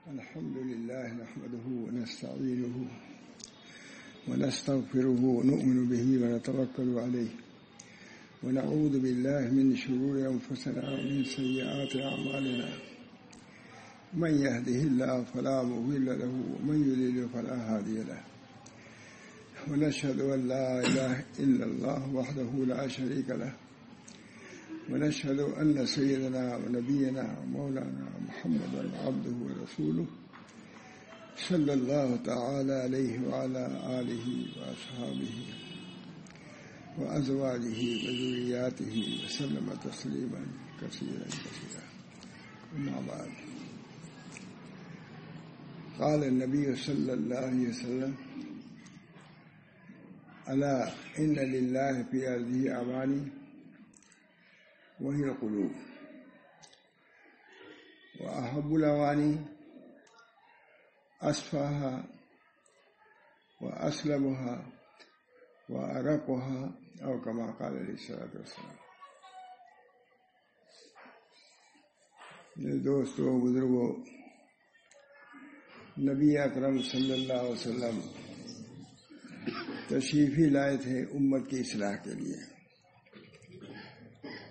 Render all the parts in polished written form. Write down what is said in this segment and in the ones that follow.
الحمد لله نحمده ونستعينه ونستغفره ونؤمن به ونتوكل عليه ونعوذ بالله من شرور أنفسنا ومن سيئات أعمالنا من يهده الله فلا مضل له ومن يضلل فلا هادي له ونشهد أن لا إله إلا الله وحده لا شريك له ونشهد أن سيدنا ونبينا ومولانا محمدا عبده ورسوله صلى الله تعالى عليه وعلى آله وأصحابه وأزواجه وذرياته وسلم تسليما كثيرا كثيرا. أما بعد، قال النبي صلى الله عليه وسلم: ألا إن لله في هذه أواني وهي القلوب، وأحب الأواني أصفاها وأسلمها وأرقها، أو كما قال عليه الصلاة والسلام. دوستو، بزرگوں، نبی اکرم صلی اللہ علیہ وسلم تشریف لائے تھے امت کی اصلاح کے لیے،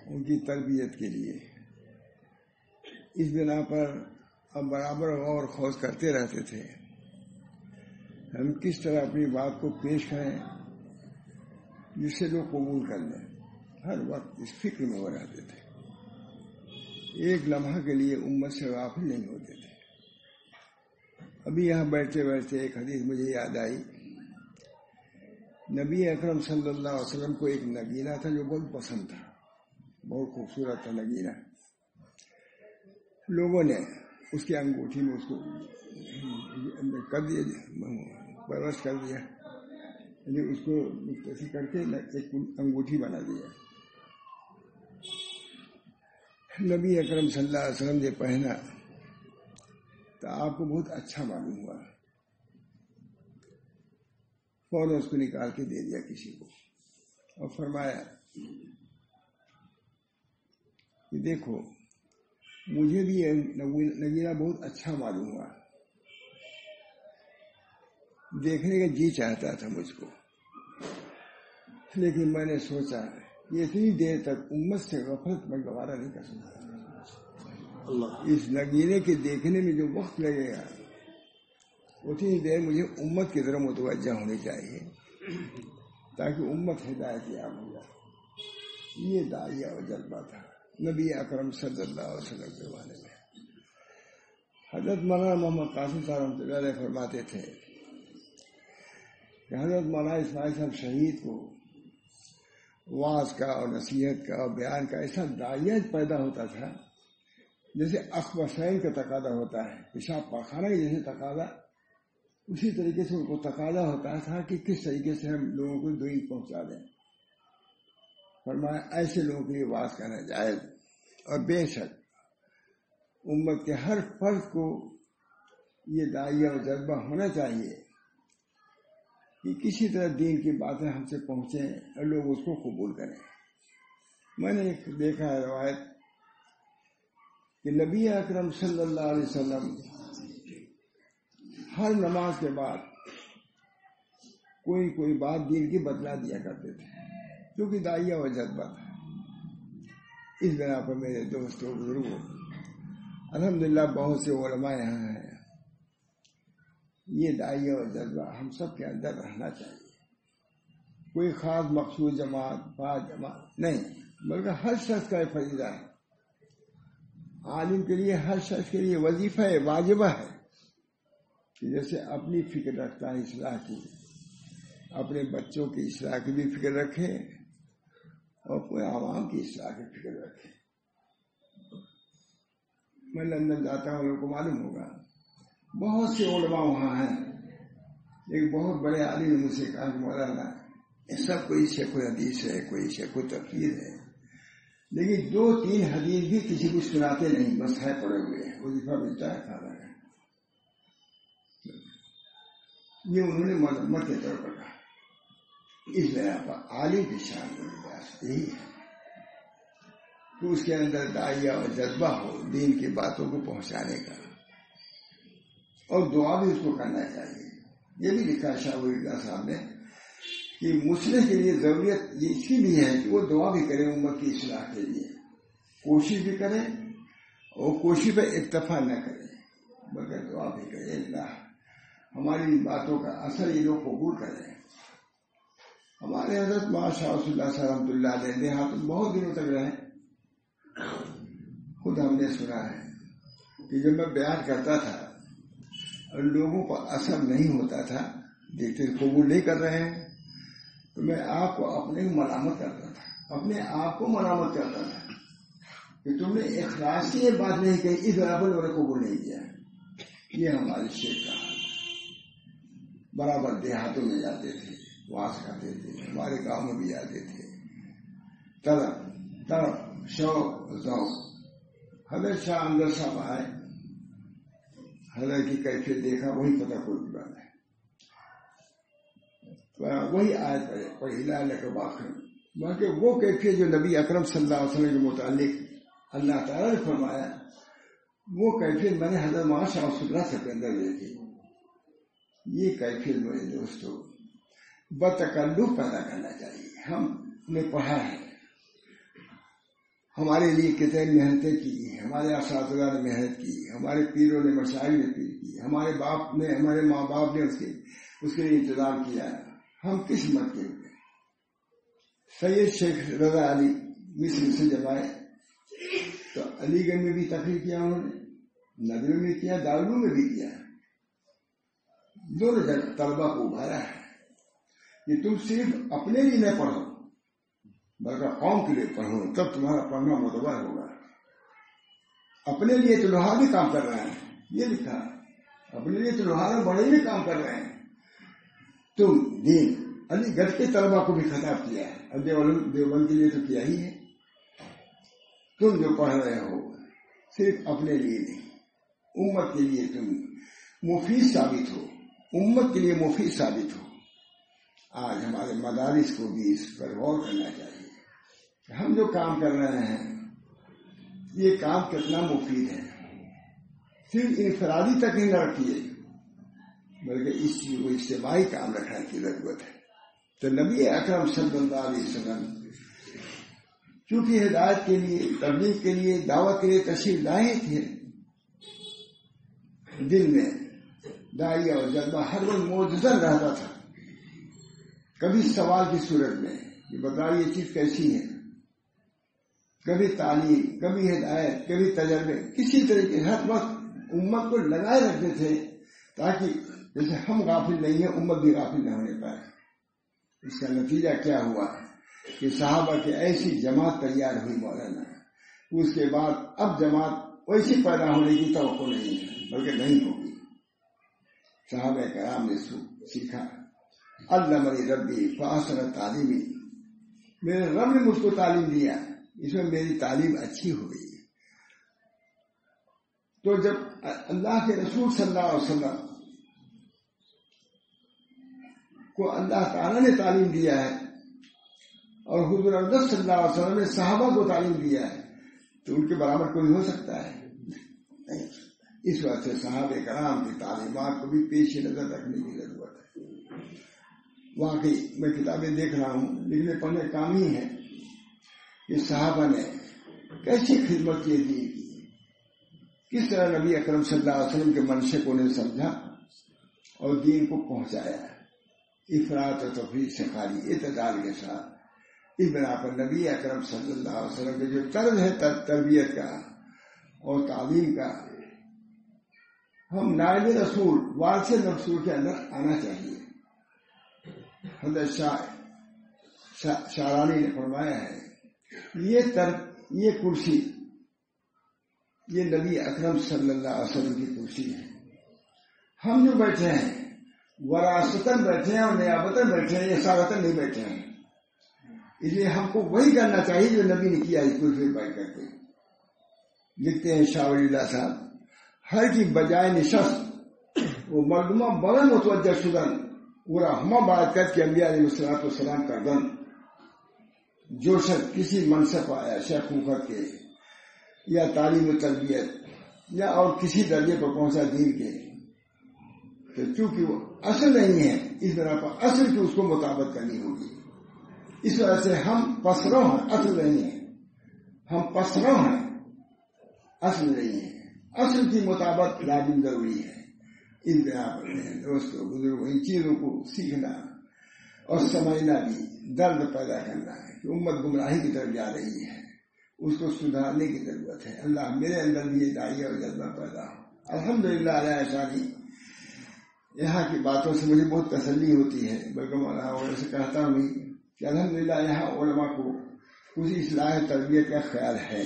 ان کی تربیت کے لیے. اس بنا پر ہم برابر غور خوض کرتے رہتے تھے ہم کس طرح اپنی بات کو پیش کریں جس سے لوگ قبول کر لیں. ہر وقت اس فکر میں وہ رہتے تھے، ایک لمحہ کے لیے امت سے غافل نہیں ہوتے تھے. ابھی یہاں بیٹھتے بیٹھتے ایک حدیث مجھے یاد آئی. نبی اکرم صلی اللہ علیہ وسلم کو ایک نگینہ تھا جو بہت پسند تھا، بہت خوبصورت تھا نگینہ. لوگوں نے اس کی انگوٹھی میں اس کو کر دیا، پرورش کر دیا، یعنی اس کو ایسی کر کے ایک انگوٹھی بنا دیا. نبی اکرم صلی اللہ علیہ وسلم نے پہنا تو آپ کو بہت اچھا معلوم ہوا، فوراً اس کو نکال کے دے دیا کسی کو اور فرمایا کہ دیکھو، مجھے بھی یہ نگینہ بہت اچھا معلوم ہوا، دیکھنے کا جی چاہتا تھا مجھ کو، لیکن میں نے سوچا یہ اتنی دیر تک امت سے غفلت میں گوارا نہیں کر سکتا. اس نگینے کے دیکھنے میں جو وقت لگے گا اتنی دیر مجھے امت کی طرف متوجہ ہونی چاہیے تاکہ امت ہدایت یاب ہو جائے. یہ داعیہ اور جذبہ تھا نبی اکرم صلی اللہ علیہ وسلم کے بارے میں. حضرت مولانا محمد قاسم صاحب رحمۃ اللہ علیہ فرماتے تھے کہ حضرت مولانا اسماعیل صاحب شہید کو وعظ کا اور نصیحت کا اور بیان کا ایسا داعیہ پیدا ہوتا تھا جیسے اخبثین کا تقاضا ہوتا ہے، پیشاب پاخانہ کے جیسے تقاضا، اسی طریقے سے ان کو تقاضا ہوتا تھا کہ کس طریقے سے ہم لوگوں کو دین پہنچا دیں. فرمایا ایسے لوگوں کے لیے بات کرنا جائز، اور بے شک امت کے ہر فرد کو یہ داعیہ اور جذبہ ہونا چاہیے کہ کسی طرح دین کی باتیں ہم سے پہنچیں اور لوگ اس کو قبول کریں. میں نے ایک دیکھا ہے روایت کہ نبی اکرم صلی اللہ علیہ وسلم ہر نماز کے بعد کوئی بات دین کی بتلا دیا کرتے تھے کیونکہ داعیہ و جذبہ تھا. اس بنا پر میرے دوستوں، بزرگوں، الحمدللہ بہت سے علماء یہاں ہیں. یہ داعیہ و جذبہ ہم سب کے اندر رہنا چاہیے. کوئی خاص مخصوص جماعت، بعض جماعت نہیں، بلکہ ہر شخص کا فریضہ ہے. عالم کے لیے، ہر شخص کے لیے وظیفہ واجبہ ہے کہ جیسے اپنی فکر رکھتا ہے اصلاح کی، اپنے بچوں کی اصلاح کی بھی فکر رکھے اور کوئی عوام کی اصلاح کی فکر رکھے. میں لندن جاتا ہوں، لوگوں کو معلوم ہوگا بہت سے علماء وہاں ہیں. ایک بہت بڑے عالم نے مجھ سے کہا کہ مولانا سب کوئی شیخ الحدیث ہے، کوئی شیخ التفسیر ہے، لیکن 2-3 حدیث بھی کسی کو سناتے نہیں، بس ہے پڑے ہوئے ہیں، وظیفہ ملتا ہے کھانا ہے. یہ انہوں نے مذمت کے طور پر کہا. اس بنا پر عالم کی شان یہی ہے کہ اس کے اندر داعیہ اور جذبہ ہو دین کی باتوں کو پہنچانے کا. اور دعا بھی اس کو کرنا چاہیے. یہ بھی لکھا شاہ ولی اللہ صاحب نے کہ مسلم کے لیے ضروریت یہ اس کی بھی ہے کہ وہ دعا بھی کرے امت کی اصلاح کے لیے, کوشش بھی کرے اور کوشش پہ اکتفا نہ کرے بلکہ دعا بھی کرے اللہ ہماری باتوں کا اثر یہ لوگ قبول کریں. ہمارے حضرت مولانا شاہ رسول اللہ صلی رحمۃ اللہ علیہ دیہات بہت دنوں تک رہے. خود ہم نے سنا ہے کہ جب میں بیان کرتا تھا اور لوگوں کو اثر نہیں ہوتا تھا, دیکھتے قبول نہیں کر رہے ہیں, تو میں آپ کو اپنے ملامت کرتا تھا, اپنے آپ کو ملامت کرتا تھا کہ تم نے اخلاص کی یہ بات نہیں کہی, اس برابر انہوں نے قبول نہیں کیا. یہ ہمارے شیخ کا حال ہے. برابر دیہاتوں میں جاتے تھے, واس کرتے تھے, ہمارے گاؤں میں بھی جاتے تھے. طرف شوق ذوق. حضرت شاہ اندر صاحب آئے, حضرت کی کیفیت دیکھا, وہی پتہ کوئی کی بات ہے, وہی آیت پڑھی لا الک باخر. باقی وہ کیفیت جو نبی اکرم صلی اللہ علیہ وسلم کے متعلق اللہ تعالیٰ نے فرمایا, وہ کیفیت میں نے حضرت مولانا شاہ رسول اللہ صاحب کے اندر دیکھی. یہ کیفیت میرے دوستوں بتکلف پیدا کرنا چاہیے. ہم نے پڑھا ہے, ہمارے لیے کتنے محنتیں کی, ہمارے اساتذہ نے محنت کی, ہمارے پیروں نے مشاہیر نے پیر کی, ہمارے باپ نے, ہمارے ماں باپ نے اس کے لیے انتظام کیا. ہم کس مت کے ہوئے؟ سید شیخ رضا علی مصر سے جب آئے تو علی گڑھ میں بھی تقریر کیا انہوں نے, ندوے میں کیا, دارالعلوم میں بھی کیا. دونوں طلبا کو ابھارا ہے کہ تم صرف اپنے لیے نہ پڑھو بلکہ قوم کے لیے پڑھو, تب تمہارا پڑھنا معتبر ہوگا. اپنے لیے تو لوہا بھی کام کر رہے ہیں, یہ لکھا, اپنے لیے تو لوہارا بڑے بھی کام کر رہے ہیں. تم دین علی گڑھ کے طلبا کو بھی خطاب کیا ہے, اور دیوبند کے لیے تو کیا ہی ہے. تم جو پڑھ رہے ہو صرف اپنے لیے نہیں, امت کے لیے تم مفید ثابت ہو, امت کے لیے مفید ثابت ہو. آج ہمارے مدارس کو بھی اس پر غور کرنا چاہیے. ہم جو کام کر رہے ہیں یہ کام کتنا مفید ہے. صرف انفرادی تک ہی نہ رکھیے بلکہ اس چیز کو اجتماعی کام رکھنے کی ضرورت ہے. تو نبی اکرم صلی اللہ علیہ وسلم چونکہ ہدایت کے لیے, تبلیغ کے لیے, دعوت کے لیے تشریف لائے تھے, دل میں داعیہ اور جذبہ ہر وقت موجود رہتا تھا. کبھی سوال کی صورت میں کہ بتائیے یہ چیز کیسی ہے, کبھی تعلیم, کبھی ہدایت, کبھی تجربے, کسی طریقے ہر وقت امت کو لگائے رکھتے تھے تاکہ جیسے ہم غافل نہیں ہیں امت بھی غافل نہ ہونے پائے. اس کا نتیجہ کیا ہوا کہ صحابہ کی ایسی جماعت تیار ہوئی مولانا, اس کے بعد اب جماعت ویسی پیدا ہونے کی توقع نہیں ہے بلکہ نہیں ہوگی. صحابہ کرام نے سیکھا, علمنی ربی فاحسن تعلیمی, میرے رب نے مجھ کو تعلیم دیا, اس میں میری تعلیم اچھی ہو گئی. تو جب اللہ کے رسول صلی اللہ علیہ وسلم کو اللہ تعالیٰ نے تعلیم دیا ہے اور حضور اقدس صلی اللہ علیہ وسلم نے صحابہ کو تعلیم دیا ہے تو ان کے برابر کوئی ہو سکتا ہے نہیں. اس وجہ سے صحابہ کرام کی تعلیمات کو بھی پیش نظر رکھنے کی ضرورت ہے. واقعی میں کتابیں دیکھ رہا ہوں, لکھنے پڑھنے کام ہی ہے کہ صحابہ نے کیسی خدمت کی دین کی, کس طرح نبی اکرم صلی اللہ علیہ وسلم کے منشے کو انہیں سمجھا اور دین کو پہنچایا. افراط و تفریط سے خالی, اعتدال کے ساتھ. اس بنا پر نبی اکرم صلی اللہ علیہ وسلم کے جو طرز ہے تربیت کا اور تعلیم کا, ہم نائب رسول وارث رسول کے اندر آنا چاہیے. حضرت شارانی نے فرمایا ہے یہ کرسی یہ نبی اکرم صلی اللہ علیہ وسلم کی کرسی ہے. ہم جو بیٹھے ہیں وراثتاً بیٹھے ہیں اور نیابتاً بیٹھے ہیں, یہ سابقاً نہیں بیٹھے ہیں. اس لیے ہم کو وہی کرنا چاہیے جو نبی نے کیا اس کرسی بیٹھ کر کے. لکھتے ہیں شاہ ولی اللہ صاحب, ہر کی بجائے نشست وہ مردمہ بلند متوجہ شدن پورا ہما برکت کے انبیاء علیہ السلام کا دن. جو شخص کسی منصب آیا شیخوخت کے یا تعلیم و تربیت یا اور کسی درجے پر پہنچا دین کے, تو چونکہ وہ اصل نہیں ہے اس بنا پر اصل کی اس کو مطابقت کرنی ہوگی. اس وجہ سے ہم پسرو ہیں، اصل نہیں ہے. ہم پسرو ہیں، اصل نہیں ہے. اصل کی مطابقت لازم ضروری ہے. اس بنا پر دوستوں بزرگوں ان چیزوں کو سیکھنا اور سمجھنا بھی درد پیدا کرنا ہے کہ امت گمراہی کی طرف جا رہی ہے، اس کو سدھارنے کی ضرورت ہے. اللہ میرے اندر بھی یہ داعیہ اور جذبہ پیدا ہو. الحمدللہ علیہ احسانی. یہاں کی باتوں سے مجھے بہت تسلی ہوتی ہے، بلکہ مولانا سے کہتا ہوں کہ الحمدللہ یہاں علماء کو کچھ اصلاح تربیت کا خیال ہے.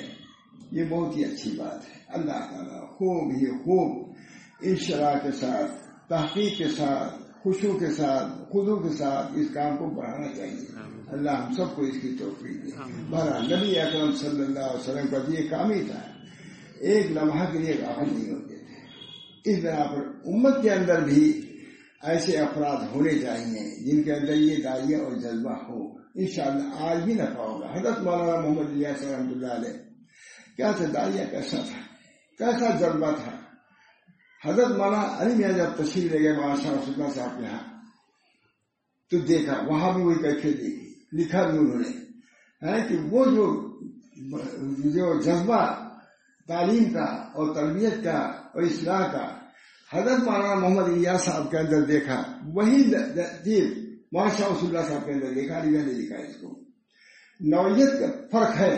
یہ بہت ہی اچھی بات ہے. اللہ تعالیٰ خوب ہی خوب انشراح کے ساتھ، تحقیق کے ساتھ، خشوع کے ساتھ، خضوع کے ساتھ اس کام کو بڑھانا چاہیے. اللہ ہم سب کو اس کی توفیق دے. بہرحال نبی اکرم صلی اللہ علیہ وسلم کا یہ کام ہی تھا، ایک لمحہ کے لیے غافل نہیں ہوتے تھے. اس بنا پر امت کے اندر بھی ایسے افراد ہونے چاہیے جن کے اندر یہ داعیہ اور جذبہ ہو. انشاءاللہ آج بھی نفع ہوگا. حضرت مولانا محمد الیاس رحمۃ اللہ علیہ کیا تھا، داعیہ کیسا تھا، کیسا جذبہ تھا. حضرت مولانا علی میاں جب تشریف لے گئے مولانا شاہ رسول اللہ صاحب کے یہاں تو دیکھا وہاں بھی وہی کیفیت دیکھی. لکھا بھی انہوں نے ہے کہ وہ جو جذبہ تعلیم کا اور تربیت کا اور اصلاح کا حضرت مولانا محمد الیاس صاحب کے اندر دیکھا، وہی چیز مولانا شاہ رسول اللہ صاحب کے اندر دیکھا. علی میاں نے لکھا اس کو. نوعیت کا فرق ہے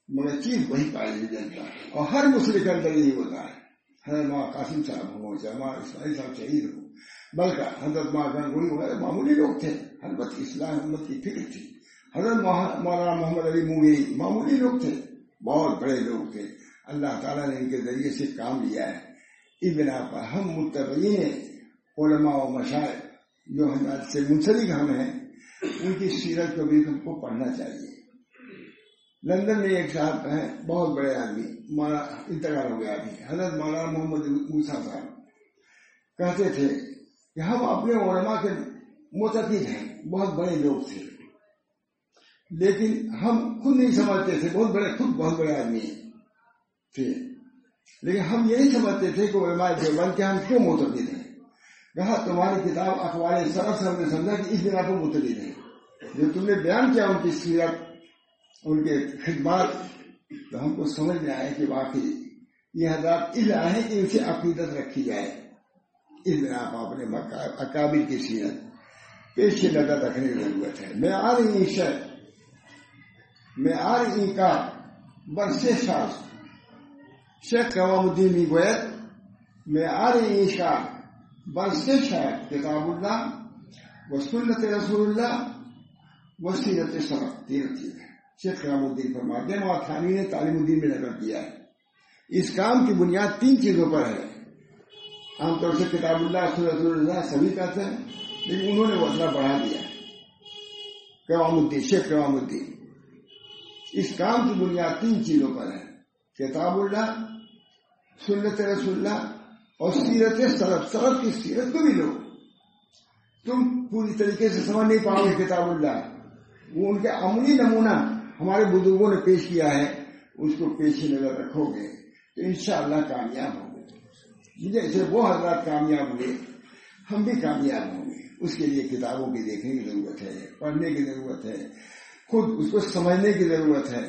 مگر چیز وہی پائی جاتا ہے، اور ہر مسلم کے اندر یہی ہوتا ہے. حضرت مولانا قاسم صاحب ہوں چاہے مولانا اسماعیل صاحب شہید ہوں، بلکہ حضرت مولانا گنگوئی وغیرہ معمولی لوگ تھے. البتہ اسلام امت کی فکر تھی. حضرت مولانا محمد علی موگیری معمولی لوگ تھے، بہت بڑے لوگ تھے. اللہ تعالیٰ نے ان کے ذریعے سے کام لیا ہے. اس بنا پر ہم متبعین علماء و مشائخ جو ہمارے سے منسلک ہم ہیں ان کی سیرت کو بھی ہم کو پڑھنا چاہیے. لندن میں ایک صاحب ہیں بہت بڑے آدمی، انتقال ہو گیا ابھی، حضرت مولانا محمد موسیٰ صاحب کہتے تھے کہ ہم اپنے علماء کے معتقد ہیں، بہت بڑے لوگ تھے، لیکن ہم خود نہیں سمجھتے تھے. خود بہت بڑے آدمی تھے، لیکن ہم یہی سمجھتے تھے کہ علماء دیوبند کے ہم کیوں معتقد ہیں. کہا تمہاری کتاب اخبار سرف سے ہم نے سمجھا کہ اس بنا پر معتقد ہے. جو تم نے بیان کیا ان کی سیرت، ان کے خدمات، تو ہم کو سمجھ میں آئے کہ واقعی یہ حضرات اس ہے کہ اسے عقیدت رکھی جائے. اس بنا پر اپنے اکابر کی سیرت پیش نظر رکھنے کی ضرورت ہے. میں آر کا برسے شاس شیخ قوام الدین میگوید میں آر کا برسے شاید کتاب اللہ و سنت رسول اللہ و سیرت سلف. تین چیز ہے. شیخ قوام الدین فرماتے ہیں، اور تھانی نے تعلیم الدین میں نقل کیا ہے. اس کام کی بنیاد تین چیزوں پر ہے. عام طور سے کتاب اللہ سنت رسول اللہ سبھی کہتے ہیں، لیکن انہوں نے وہ اتنا بڑھا دیا. قوام الدین، شیخ قوام الدین، اس کام کی بنیاد تین چیزوں پر ہے: کتاب اللہ، سنت رسول اللہ اور سیرت سلف. سلف کی سیرت کو بھی لو. تم پوری طریقے سے سمجھ نہیں پاؤ گے کتاب اللہ، وہ ان کے عملی نمونہ ہمارے بزرگوں نے پیش کیا ہے، اس کو پیش نظر رکھو گے تو انشاءاللہ کامیاب ہوں گے. جیسے وہ حضرات کامیاب ہوئے ہم بھی کامیاب ہوں گے. اس کے لیے کتابوں کی دیکھنے کی ضرورت ہے، پڑھنے کی ضرورت ہے، خود اس کو سمجھنے کی ضرورت ہے،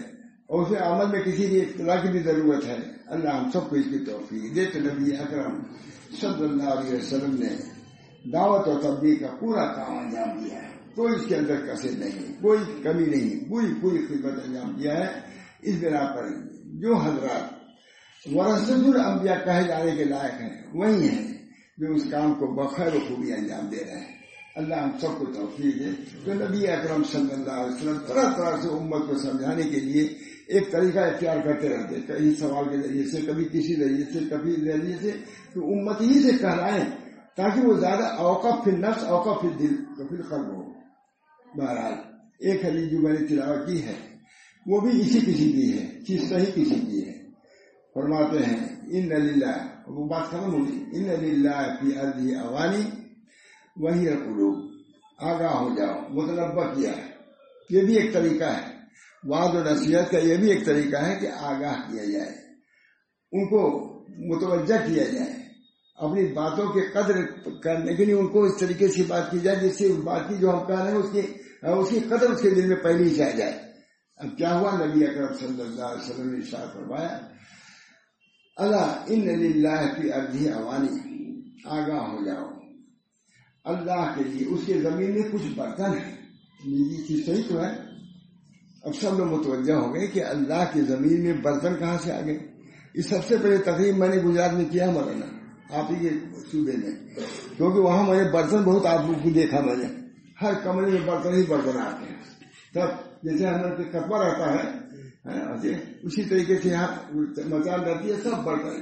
اور اسے عمل میں کسی کی اقتدا کی بھی ضرورت ہے. اللہ ہم سب کو اس کی توفیق دے. تو نبی اکرم صلی اللہ علیہ وسلم نے دعوت و تبلیغ کا پورا کام انجام دیا ہے. کوئی اس کے اندر کسر نہیں، کوئی کمی نہیں، پوری خدمت انجام دیا ہے. اس بنا پر جو حضرات ورثۃ الانبیاء کہے جانے کے لائق ہیں وہی ہیں جو اس کام کو بخیر و خوبی انجام دے رہے ہیں. اللہ ہم سب کو توفیق دے. تو نبی اکرم صلی اللہ علیہ وسلم طرح طرح سے امت کو سمجھانے کے لیے ایک طریقہ اختیار کرتے رہتے، کئی سوال کے ذریعے سے، کبھی کسی ذریعے سے، کبھی ذریعے سے، کہ امت ہی سے کہلائیں تاکہ وہ زیادہ اوقف فی النفس اوقف فی الدل فی القلب ہو. بہرحال ایک حدیث جو میں نے تلاوت کی ہے وہ بھی اسی قسم کی ہے، چیز صحیح قسم کی ہے. فرماتے ہیں ان للہ، وہ بات ختم ہوگی، ان للہ فی ارضہ اوانی وہی القلوب. آگاہ ہو جاؤ، متنبہ کیا ہے. یہ بھی ایک طریقہ ہے وعظ و نصیحت کا. یہ بھی ایک طریقہ ہے کہ آگاہ کیا جائے، ان کو متوجہ کیا جائے. اپنی باتوں کے قدر کرنے کے لیے ان کو اس طریقے سے بات کی جائے جس سے اس بات کی جو ہم کہہ رہے ہیں اس کی قدر اس کے دل میں پہلے ہی چاہ جائے. اب کیا ہوا؟ نبی اکرم صلی اللہ علیہ وسلم نے ارشاد فرمایا الا ان للہ فی ارضہ اوانی، آگاہ ہو جاؤ، اللہ کے لیے اس کے زمین میں کچھ برتن ہیں. یہ چیز صحیح تو ہے. اب سب لوگ متوجہ ہو گئے کہ اللہ کی زمین میں برتن کہاں سے آ گئے. اس سب سے پہلے تقریب میں نے گجرات میں کیا مولانا، آپ ہی کے صوبے میں، کیونکہ وہاں میں نے برتن بہت آپ کو دیکھا، میں نے ہر کمرے میں برتن ہی برتن آتے ہیں. تب جیسے ہمیں کتبہ رہتا ہے اسی طریقے سے یہاں مچان رہتی ہے، سب برتن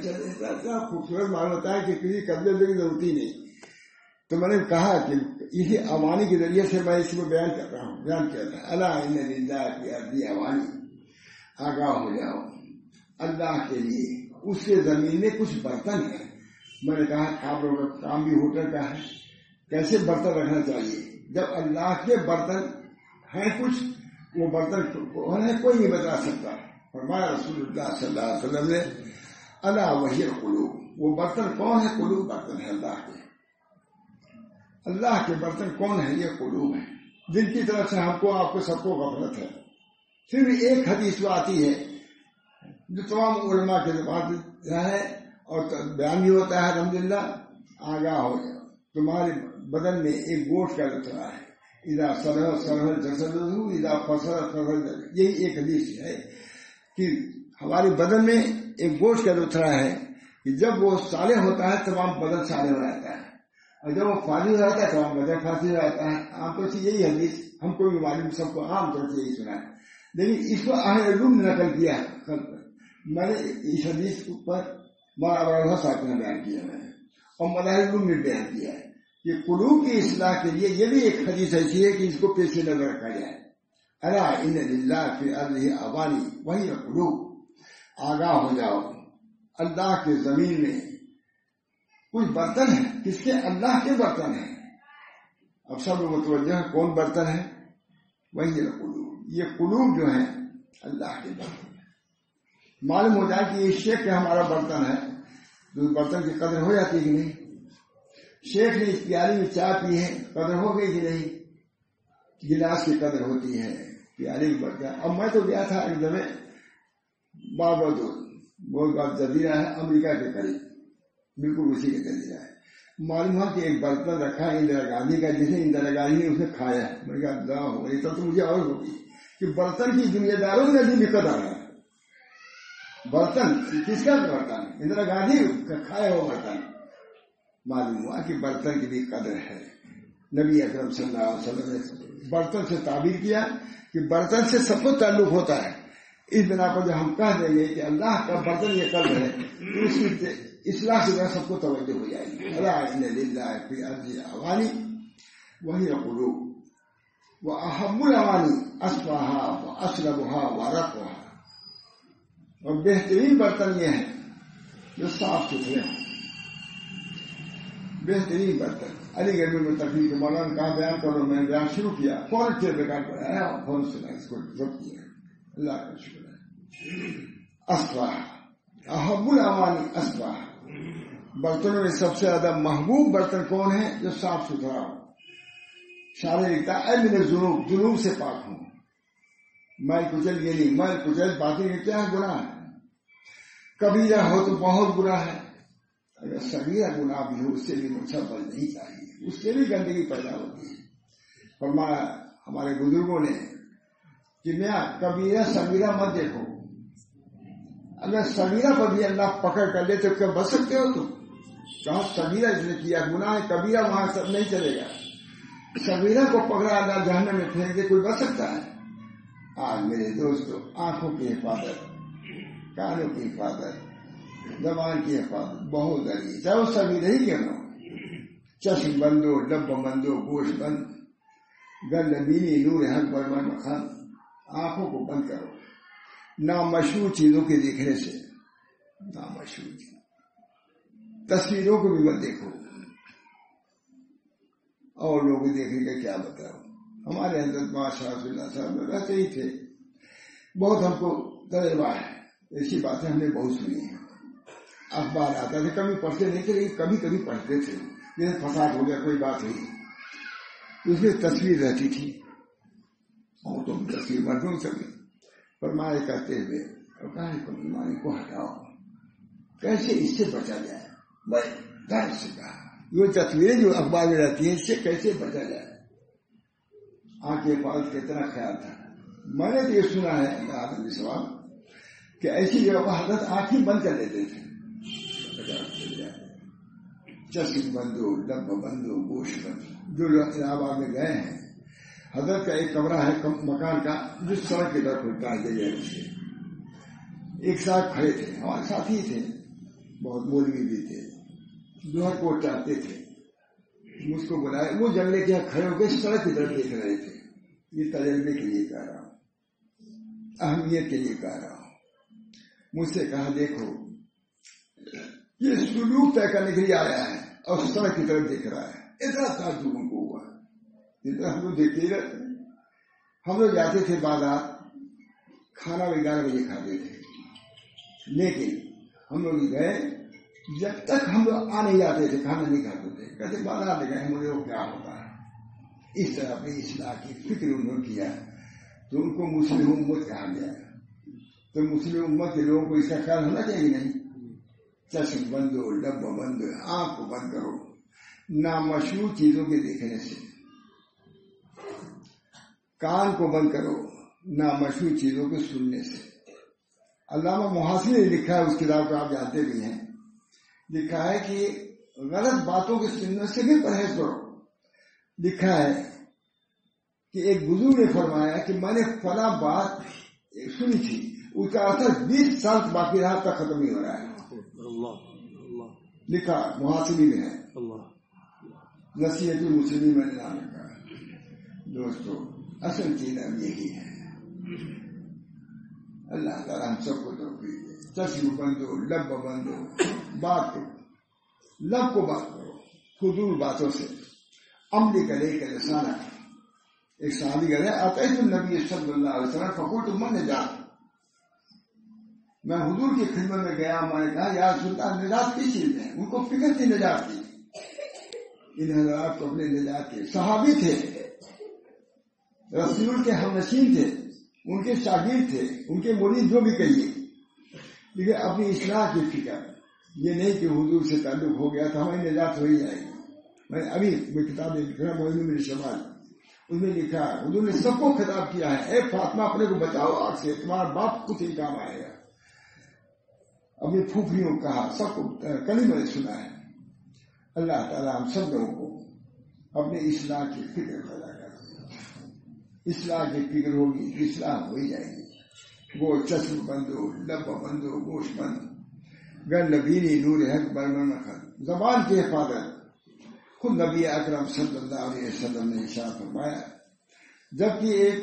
اتنا خوبصورت معلوم ہوتا ہے کہ کسی قبضے کی ضرورت ہی نہیں. تو میں نے کہا کہ اسی اوانی کے ذریعے سے میں اس کو بیان کر رہا ہوں، بیان کیا تھا الا ان للہ فی ارضہ اوانی، آگاہ ہو جاؤ، اللہ کے لیے اس کے زمین میں کچھ برتن ہیں. میں نے کہا آپ لوگوں کا کام بھی ہوٹل کا ہے، کیسے برتن رکھنا چاہیے جب اللہ کے برتن ہیں کچھ، وہ برتن کوئی نہیں بتا سکتا. فرمایا رسول اللہ صلی اللہ علیہ وسلم نے الا وہی القلوب، وہ برتن کون ہے؟ قلوب برتن ہے اللہ کے. اللہ کے برتن کون ہے؟ یہ قلوب ہے، جن کی طرف سے ہم کو آپ کو سب کو غفلت ہے. پھر ایک حدیث جو آتی ہے جو تمام علماء کے زبان ہے اور بیان بھی ہوتا ہے الحمدللہ، آگاہ ہو جاؤ، تمہارے بدن میں ایک گوشت کا لطرہ ہے، اذا صلح صلح الجسد اذا فسد فسد. یہی ایک حدیث ہے کہ ہمارے بدن میں ایک گوشت کا لطرہ ہے کہ جب وہ صالح ہوتا ہے تمام بدن صالح ہو جاتا ہے، اور جب وہ فاسد ہو جاتا ہے تمام بدن فاسد ہو جاتا ہے. عام طور سے یہی حدیث ہم کو بھی معلوم، سب کو عام طور سے یہی سنا ہے، لیکن اس کو اہل علوم نے نقل کیا. میں نے اس حدیث پر مولانا صاحب نے بیان کیا ہے اور مظاہر علوم نے بیان کیا ہے کہ قلوب کی اصلاح کے لیے یہ بھی ایک حدیث ایسی ہے کہ اس کو پیش نظر رکھا جائے. الا ان للہ فی ارضہ اوانی وہی قلوب، آگاہ ہو جاؤ، اللہ کے زمین میں کچھ برتن ہیں. کس کے؟ اللہ کے برتن ہیں. اب سب لوگ متوجہ ہیں کون برتن ہے؟ وہی قلوب. یہ قلوب جو ہیں اللہ کے برتن. معلوم ہو جائے کہ یہ شیخ کا ہمارا برتن ہے تو برتن کی قدر ہو جاتی ہے کہ نہیں؟ شیخ نے اس پیالی میں چائے پی ہے، قدر ہو گئی کہ نہیں؟ گلاس کی قدر ہوتی ہے، پیالی کی برتن. اب میں تو گیا تھا ایک دفعہ بہت بات جزیرہ ہے امریکہ کے قریب، بالکل اسی کے جزیرہ ہے. معلوم ہوا کہ ایک برتن رکھا ہے اندرا گاندھی کا، جسے اندرا گاندھی نے اسے کھایا ہے. میں نے کہا اللہ ہو گئی، تب تو مجھے اور ہوگی کہ برتن کی ذمہ داروں نے بھی قدر ہے. برتن کس کا برتن؟ اندرا گاندھی کا کھایا ہوا برتن. معلوم ہوا کہ برتن کی بھی قدر ہے. نبی اکرم صلی اللہ علیہ وسلم نے برتن سے تعبیر کیا کہ برتن سے سب کو تعلق ہوتا ہے. اس بنا پر جو ہم کہہ دیں گے کہ اللہ کا برتن یہ قدر ہے تو اس کی اصلاح سے سب کو توجہ ہو جائے گی. الا ان للہ فی ارضہ اوانی وہی قلوب واحب الاوانی اصفاها واشربها ورقها. اور بہترین برتن یہ ہیں جو صاف ستھرے ہوں. بہترین برتن. علی گڑھ میں تقریر مولانا کہاں بیان کرو، میں نے بیان شروع کیا، فوراً ٹیپ ریکارڈ پر آیا اور فوراً سنا، اس کو ضبط کیا. اللہ کا شکر ہے. اصفاہ احب الاوانی اصفاہ. برتنوں میں سب سے زیادہ محبوب برتن کون ہے؟ جو صاف ستھرا ہو. شاعر لکھتا ہے من الذنوب، جنوب سے پاک ہوں. میں کچل یہ نہیں، میں کچل باقی کیا ہے؟ گناہ ہے. کبیرہ ہو تو بہت گناہ ہے، اگر صغیرہ گناہ بھی ہو اس سے بھی مشبل نہیں چاہیے، اس سے بھی گندگی پیدا ہوتی ہے. فرمایا ہمارے بزرگوں نے کہ میاں کبیرہ صغیرہ مت دیکھو. اگر صغیرہ پر بھی اللہ پکڑ کر لے تو کیا بچ سکتے ہو تم؟ کہاں صغیرہ جس نے کیا گناہ ہے، کبیرہ وہاں سب نہیں چلے گا. صغیرہ کو پکڑا اللہ جہنم میں پھینک دے، کوئی بچ سکتا ہے؟ آج میرے دوستو آنکھوں کی حفاظت، کانوں کی حفاظت، زبان کی حفاظت بہت ضروری ہے. چاہے وہ صغیرہ ہی کیوں نہ ہو. چشم بندو، لب بندو، گوشت بند، گل بینی نور حق برمن مخان. آنکھوں کو بند کرو نامشروع چیزوں کے دیکھنے سے. نامشروع تصویروں کو بھی مت دیکھو. اور لوگ دیکھنے کا کیا بتاؤ. ہمارے حضرت ماشاء اللہ صاحب رہتے ہی تھے، بہت ہم کو تجربہ ہے، ایسی باتیں ہم نے بہت سنی ہیں. اخبار آتا تھا, کبھی پڑھتے نہیں تھے لیکن کبھی کبھی پڑھتے تھے. جیسے فساد ہو گیا, کوئی بات ہوئی, اس میں تصویر رہتی تھی, اور تم تصویر مردوں سبھی فرمائے کرتے ہوئے اور کہا ایمان کو ہٹاؤ, کیسے اس سے بچا جائے. میں ڈر سے کہا یہ تصویریں جو اخبار میں رہتی ہیں اس سے کیسے بچا جائے. آنکھیں پاس کتنا خیال تھا. میں نے تو یہ سنا ہے اللہ سوال کہ ایسی جگہ پر حضرت آنکھیں بند کر دیتے تھے, چشم بندو, لب بندو, گوش بندو. جو لوگ الہ آباد میں گئے ہیں, حضرت کا ایک کمرہ ہے مکان کا جو سڑک کی طرف کھلتا ہے جگہ سے. ایک ساتھ کھڑے تھے, ہمارے ساتھی تھے, بہت مولوی بھی تھے, جو ہے کوٹ چاہتے تھے. مجھ کو بلایا, وہ جنگلے کے کھڑے ہو کے سڑک کی طرف دیکھ رہے تھے. یہ تجربے کے لیے کہہ رہا ہوں, اہمیت کے لیے کہہ رہا ہوں. مجھ سے کہا دیکھو یہ سلوک طے کرنے کے لیے آیا ہے اور سڑک کی طرف دیکھ رہا ہے. اتنا تعجب ان کو ہوا, اتنا ہم لوگ دیکھتے ہی رہتے. ہم لوگ جاتے تھے بازار, کھانا 11 بجے کھاتے تھے, لیکن ہم لوگ گئے جب تک ہم لوگ آ نہیں جاتے تھے کھانا نہیں کھاتے تھے. کہتے بازار لے گئے ہم لوگ کیا ہوتا ہے. اس طرح اپنی اصلاح کی فکر انہوں نے کیا تو ان کو مسلم امت کہا گیا. تو مسلم امت کے لوگوں کو اس کا خیال ہونا چاہیے نہیں. چشم بندو, لب بندو, آنکھ کو بند کرو نامشہور چیزوں کے دیکھنے سے, کان کو بند کرو نامشہور چیزوں کے سننے سے. علامہ محاسن نے لکھا ہے, اس کتاب کو آپ جانتے بھی ہیں, لکھا ہے کہ غلط باتوں کے سننے سے بھی پرہیز کرو. لکھا ہے کہ ایک بزرگ نے فرمایا کہ میں نے فلاں بات سنی تھی, اس کا اثر 20 سال باقی رہا تک ختم نہیں ہو رہا ہے. لکھا محاسبی میں ہے, نصیحت المسلمین میں نام رکھا ہے. دوستو اصل چیز اب یہی ہے. اللہ تعالیٰ ہم سب کو توفیق دے. چشم بندو, لب بندو, بات کرو, لب کو بات کرو فضول باتوں سے. عملی کا لے کر لسانہ. ایک صحابی کہتے ہیں اتیت النبی صلی اللہ علیہ وسلم فقلت من نجات, میں حضور کی خدمت میں گیا, میں نے کہا یا رسول اللہ نجات کی چیز ہے. ان کو فکر تھی نجات کی. ان حضرات کو اپنے نجات کے صحابی تھے, رسول کے ہم نشین تھے, ان کے شاگرد تھے, ان کے مرید جو بھی کہیے, لیکن اپنی اصلاح کی فکر. یہ نہیں کہ حضور سے تعلق ہو گیا تو ہماری نجات ہو ہی جائے گی. میں ابھی کتاب لکھ رہا ہوں میرے شمال, اس میں لکھا حضور نے سب کو خطاب کیا ہے, اے فاطمہ اپنے کو بچاؤ آگ سے, تمہارا باپ کچھ ہی کام آئے گا. اپنی پھوپھیوں کو کہا, سب کو کلمہ میں سنا ہے. اللہ تعالیٰ ہم سب لوگوں کو اپنے اصلاح کی فکر پیدا کر. اصلاح کی فکر ہوگی, اصلاح ہو ہی جائے گی. وہ چشم بندو, لب بندو, گوش بند, گر لبینی نور حق برمن خط. زبان کی حفاظت خود نبی اکرم صلی اللہ علیہ وسلم نے ارشاد فرمایا. جبکہ ایک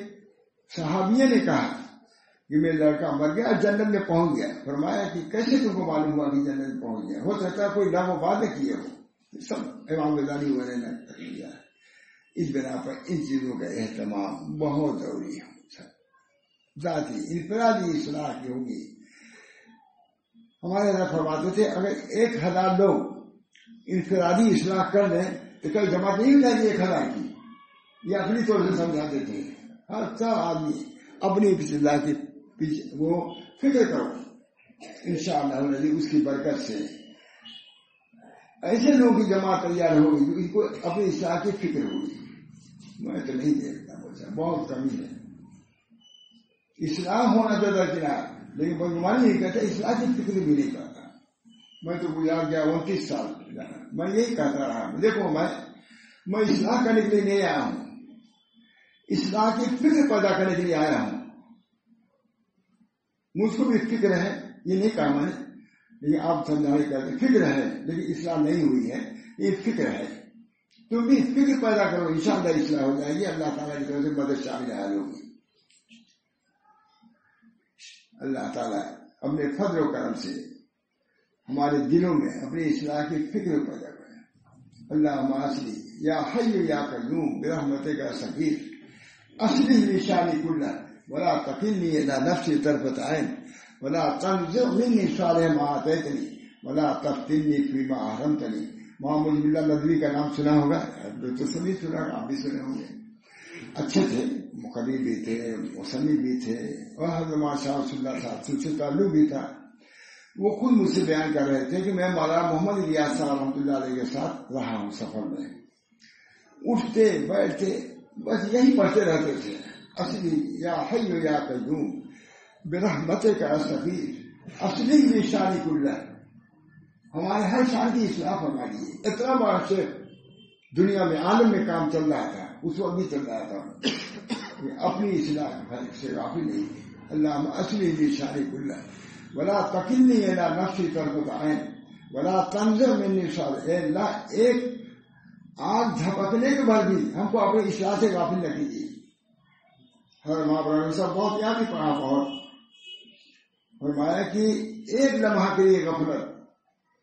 صحابیہ نے کہا کہ میرا لڑکا مر گیا, جنت میں پہنچ گیا. فرمایا کہ کیسے تم کو معلوم ہوا کہ جنت میں پہنچ گیا؟ ہو سکتا ہے کوئی لغو بات نہ کیے ہو. سب امام غزالی وغیرہ نے کیا. اس بنا پر ان چیزوں کا اہتمام بہت ضروری ہے. ذاتی انفرادی اصلاح کی ہوگی. ہمارے یہاں فرماتے تھے اگر 1000 لوگ انفرادی اصلاح کر دیں تو کل جماعت نہیں ہو جائے گی 1000 کی. یہ اپنی طور سے سمجھاتے تھے. ہر سب آدمی اپنی اصلاح کی وہ فکر کرو, انشاءاللہ اس کی برکت سے ایسے لوگوں کی جماعت تیار ہوگی جو ان کو اپنی اصلاح کی فکر ہوگی. میں تو نہیں دیکھتا, بہت کمی ہے. اصلاح ہونا چاہتا کنار, لیکن بدگمانی نہیں کہتا, اصلاح کی فکر بھی نہیں کرتا. میں تو گزار گیا 29 سال, میں یہی کہتا رہا. دیکھو میں اصلاح کرنے کے لیے نہیں آیا ہوں, اصلاح کی فکر پیدا کرنے کے لیے آیا ہوں. مجھ کو بھی فکر ہے, یہ نہیں کہا میں نے, لیکن آپ سمجھانے کہتے فکر ہے لیکن اصلاح نہیں ہوئی ہے, یہ فکر ہے. تم بھی فکر پیدا کرو, انشاءاللہ اصلاح ہو جائے گی. اللہ تعالیٰ کی طرف سے مدد شامل حال ہوگی. اللہ تعالیٰ اپنے فضل و کرم سے ہمارے دلوں میں اپنی اصلاح کی فکر پیدا کریں. اللہ معاشری یا حی یا قیوم برحمتک سبیر اصلح لشانی کلہ ولا تکلنی الی نفسی طرفۃ عین ولا تنزع منی صالح ما آتیتنی ولا تفتنی فیما احرمتنی. محمد ملا ندوی کا نام سنا ہوگا تو سبھی سنا، آپ بھی سنے ہوں گے. اچھے تھے، مقرری بھی تھے، مصنف بھی تھے، اور حضرت شاہ رسول اللہ صاحب سے تعلق بھی تھا. وہ خود مجھ سے بیان کر رہے تھے کہ میں مولانا محمد الیاس صاحب رحمۃ اللہ علیہ کے ساتھ رہا ہوں سفر میں. اٹھتے بیٹھتے بس یہی پڑھتے رہتے تھے. اصلی یا حی یا قیوم برحمتک استغیث اصلی بشان کلہ. ہمارے ہر شان کی اصلاح فرما دیے. اتنا بڑا شیخ دنیا میں عالم میں کام چل رہا تھا، اس وقت بھی چل رہا تھا. اپنی اصلاح سے غافل نہیں. اللہ اصلی بشان کلہ ولا تکلنی الی نفسی طرفۃ عین ولا تنظر منی صالح. اے اللہ ایک آنکھ جھپکنے کے بعد بھی ہم کو اپنی اصلاح سے غافل نہ کیجیے. حضرت مہاپرانند صاحب بہت یاد بھی پڑھا، بہت فرمایا کہ ایک لمحہ کے لیے غفلت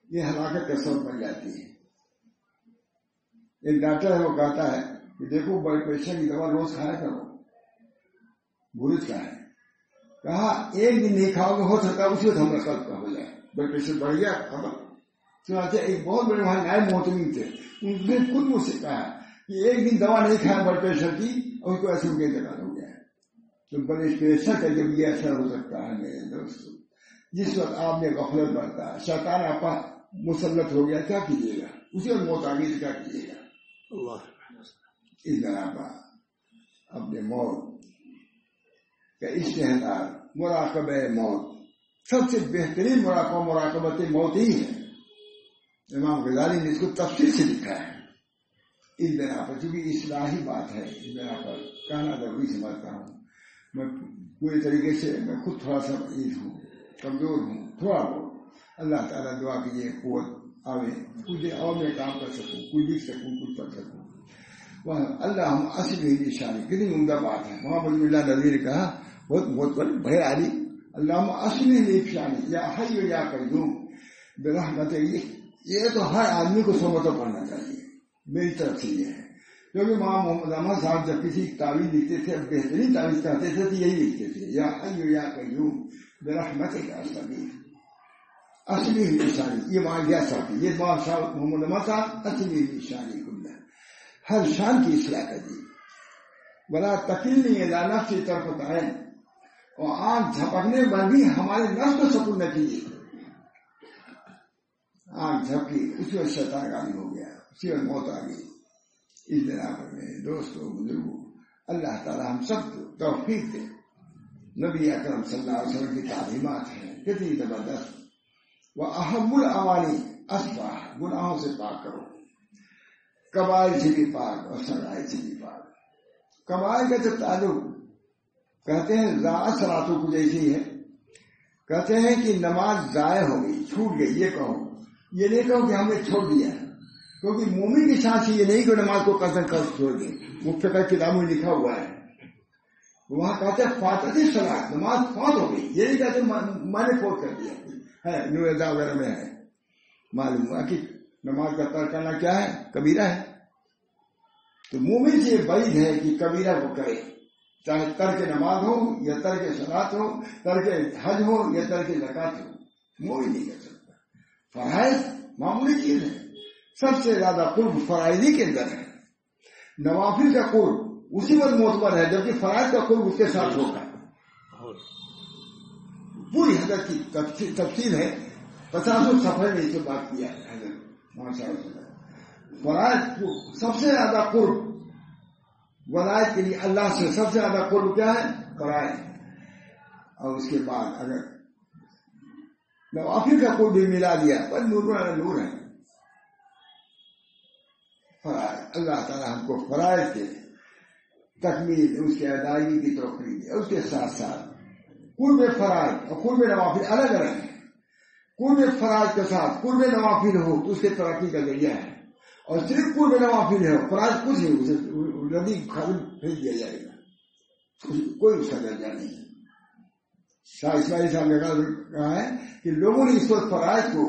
یہ ہلاکت کا سبب بن جاتی ہے. ایک ڈاکٹر ہے وہ کہتا ہے کہ دیکھو بلڈ پریشر کی دوا روز کھایا کرو، بورج کا ہے. کہا ایک دن نہیں کھاؤ گے ہو سکتا اسی وقت ہمارا قلب کا ہو جائے، بلڈ پریشر بڑھ گیا خبر. چنانچہ ایک بہت بڑے وہاں نائب محتمین تھے، انہوں نے خود مجھ سے کہا کہ ایک دن دوا نہیں کھایا بلڈ پریشر کی اور اس کو ایسے ان کے انتقال ہو گیا. تو بلڈ پریشر کا جب یہ اثر ہو سکتا ہے میرے دوست، جس وقت آپ نے غفلت برتا، شیطان آپ مسلط ہو گیا، کیا کیجیے گا؟ اسی وقت موت آ گئی تو کیا کیجیے گا؟ اللہ اس طرح کا اپنے موت کا استحضار مراقبہ موت، سب سے بہترین مراقبہ مراقبت موت ہی ہے. امام غزالی نے اس کو تفصیل سے لکھا ہے. اس بنا پر چونکہ اصلاحی بات ہے، اس بنا پر کہنا ضروری سمجھتا ہوں. میں پورے طریقے سے میں خود تھوڑا سا عید ہوں، کمزور ہوں تھوڑا بہت. اللہ تعالیٰ دعا کیجیے قوت آوے، کچھ دیر اور میں کام کر سکوں، کچھ لکھ سکوں، کچھ پڑھ سکوں. وہ اللہ ہم اصل ہی نشانی کتنی عمدہ بات ہے. محمد اللہ نبی نے کہا بہت بڑے عالی، اللہ ہم اصل ہی نشانی یا حی یا قیوم برحمت. یہ تو ہر آدمی کو سمجھ پڑھنا چاہیے. میری طرف سے یہ ہے، کیونکہ ماں محمد احمد صاحب جب کسی تعویذ لکھتے تھے، بہترین تعویذ کہتے تھے تو یہی لکھتے تھے یا حی یا قیوم برحمتک استغیث اصلی نشانی. یہ مان گیا صاحب، یہ بات صاحب محمد احمد صاحب اصلی نشانی کلّہ، ہر شان کی اصلاح کر دی. ولا تکلنی الی نفسی طرفۃ عین، اور آنکھ جھپکنے پر بھی ہمارے نفس کو سکون نہ کیجیے. آنکھ جھپکی اسی وقت شیطان غالب ہو گیا، اسی وقت موت آ گئی. اس بنا پر میرے دوستوں بزرگوں، اللہ تعالیٰ ہم سب کو توفیق دے. نبی اکرم صلی اللہ علیہ وسلم کی تعلیمات ہیں کتنی زبردست. وَأَحَبُّ الْأَعْمَالِ أَصْفَحَ، گناہوں سے پاک کرو، کبائر سے بھی پاک اور صغائر سے بھی پاک. کبائر کا جو تعلق کہتے ہیں ضاعت صلاتوں کو جیسی ہے، کہتے ہیں کہ نماز ضائع ہو گئی، چھوٹ گئی. یہ کہو، یہ نہیں کہو کہ ہم نے چھوڑ دیا، کیونکہ مومن کی شان سے یہ نہیں کہ نماز کو قصدن کر چھوڑ دیں. وہ فقہ کتابوں میں لکھا ہوا ہے، وہاں کہتے ہیں فاتت صلاۃ، نماز فوت ہو گئی. یہ نہیں کہتے میں نے فوت کر دیا ہے. نویدا وغیرہ میں ہے، معلوم ہوا کہ نماز کا ترک کرنا کیا ہے؟ کبیرہ ہے. تو مومن سے یہ بعید ہے کہ کبیرہ کو کرے، چاہے ترک نماز ہو یا ترک صلاۃ ہو، ترک حج ہو یا ترک زکات ہو، مومن نہیں کر سکتا. فرائض معمولی چیز ہے. سب سے زیادہ قرب فرائضی کے اندر ہے. نوافل کا قرب اسی وقت معتبر ہے جبکہ فرائض کا قرب اس کے ساتھ ہوگا. پوری حضرت کی تفصیل ہے، 50 صفحے میں اسے بات کیا ہے حضرت ماشاء اللہ. فرائض سب سے زیادہ قرب ولایت کے لیے اللہ سے سب سے زیادہ قرب کیا ہے؟ فرائض. اور اس کے بعد اگر نوافل کا قرب بھی ملا دیا پر نور ہے. فرائض اللہ تعالیٰ ہم کو فرائض کے تکمیل، اس کے ادائیگی کی توفیق دے. اس کے ساتھ ساتھ قرب فرائض اور قرب نوافل الگ الگ ہے. قرب فرائض کے ساتھ قرب نوافل ہو تو اس کے ترقی کا ذریعہ ہے، اور صرف قرب نوافل ہے فرائض کچھ نہیں، اسے ندی خالد بھیج دیا جائے گا، کوئی اس کا درجہ نہیں ہے. شاہ اسماعیل صاحب نے کہا ہے کہ لوگوں نے اس وقت فرائض کو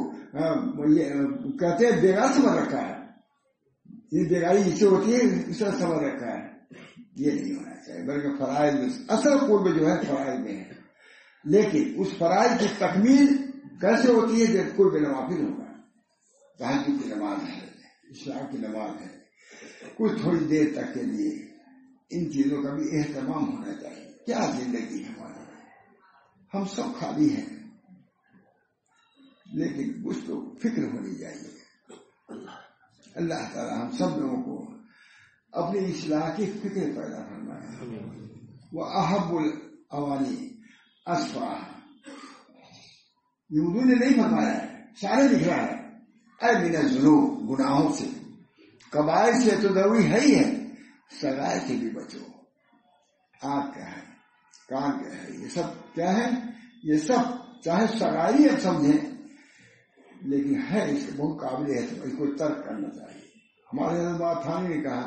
کہتے ہیں بیگار سمجھ رکھا ہے. یہ بیگاری جس سے ہوتی ہے اس طرح سمجھ رکھا ہے. یہ نہیں ہونا چاہیے، بلکہ فرائض میں اصل قرب جو ہے فرائض میں ہے. لیکن اس فرائض کی تکمیل کیسے ہوتی ہے جب کوئی بے نوافل ہوگا، تہجد کی نماز ہے، عشاء کی نماز ہے، کچھ تھوڑی دیر تک کے لیے ان چیزوں کا بھی اہتمام ہونا چاہیے. کیا زندگی ہے ہماری، ہم سب خالی ہیں، لیکن کچھ تو فکر ہونی چاہیے. اللہ تعالیٰ ہم سب لوگوں کو اپنی اصلاح کی فکر پیدا فرمائے. وہ احب الاوانی اسفاہ، اردو نے نہیں فرمایا ہے، سارے لکھ رہا ہے. اے من الذنوب، گناہوں سے، کبائر سے تو دوری ہے ہی ہے، سغائر سے بھی بچو. آنکھ کیا ہے، کان کیا ہے، یہ سب کیا ہے، یہ سب چاہے سغائر اب سمجھیں لیکن ہے اس کے بہت قابل ہے، تو اس کو ترک کرنا چاہیے. ہمارے حضرت تھانی نے کہا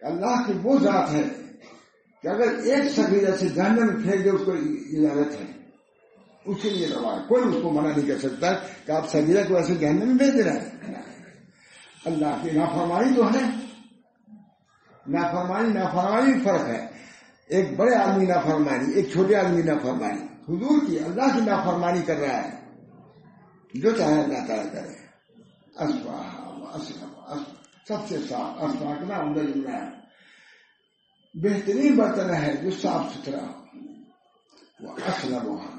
کہ اللہ کی وہ ذات ہے کہ اگر ایک صغیرہ سے جہنم میں پھینک دے اس کو اجازت ہے، اس کے لیے روا ہے، کوئی اس کو منع نہیں کر سکتا کہ آپ صغیرہ کو ایسے جہنم میں بھیج رہے ہیں. اللہ کی نافرمانی تو ہے، نافرمانی فرق ہے. ایک بڑے آدمی نافرمانی، ایک چھوٹے آدمی نافرمانی. حضور کی اللہ کی نافرمانی کر رہا ہے، جو چاہے اللہ تعالیٰ کرے. سب سے صاف اسفاق نا اندر جملہ ہے، بہترین برتن ہے جو صاف ستھرا ہو. وہ اسلم ہوا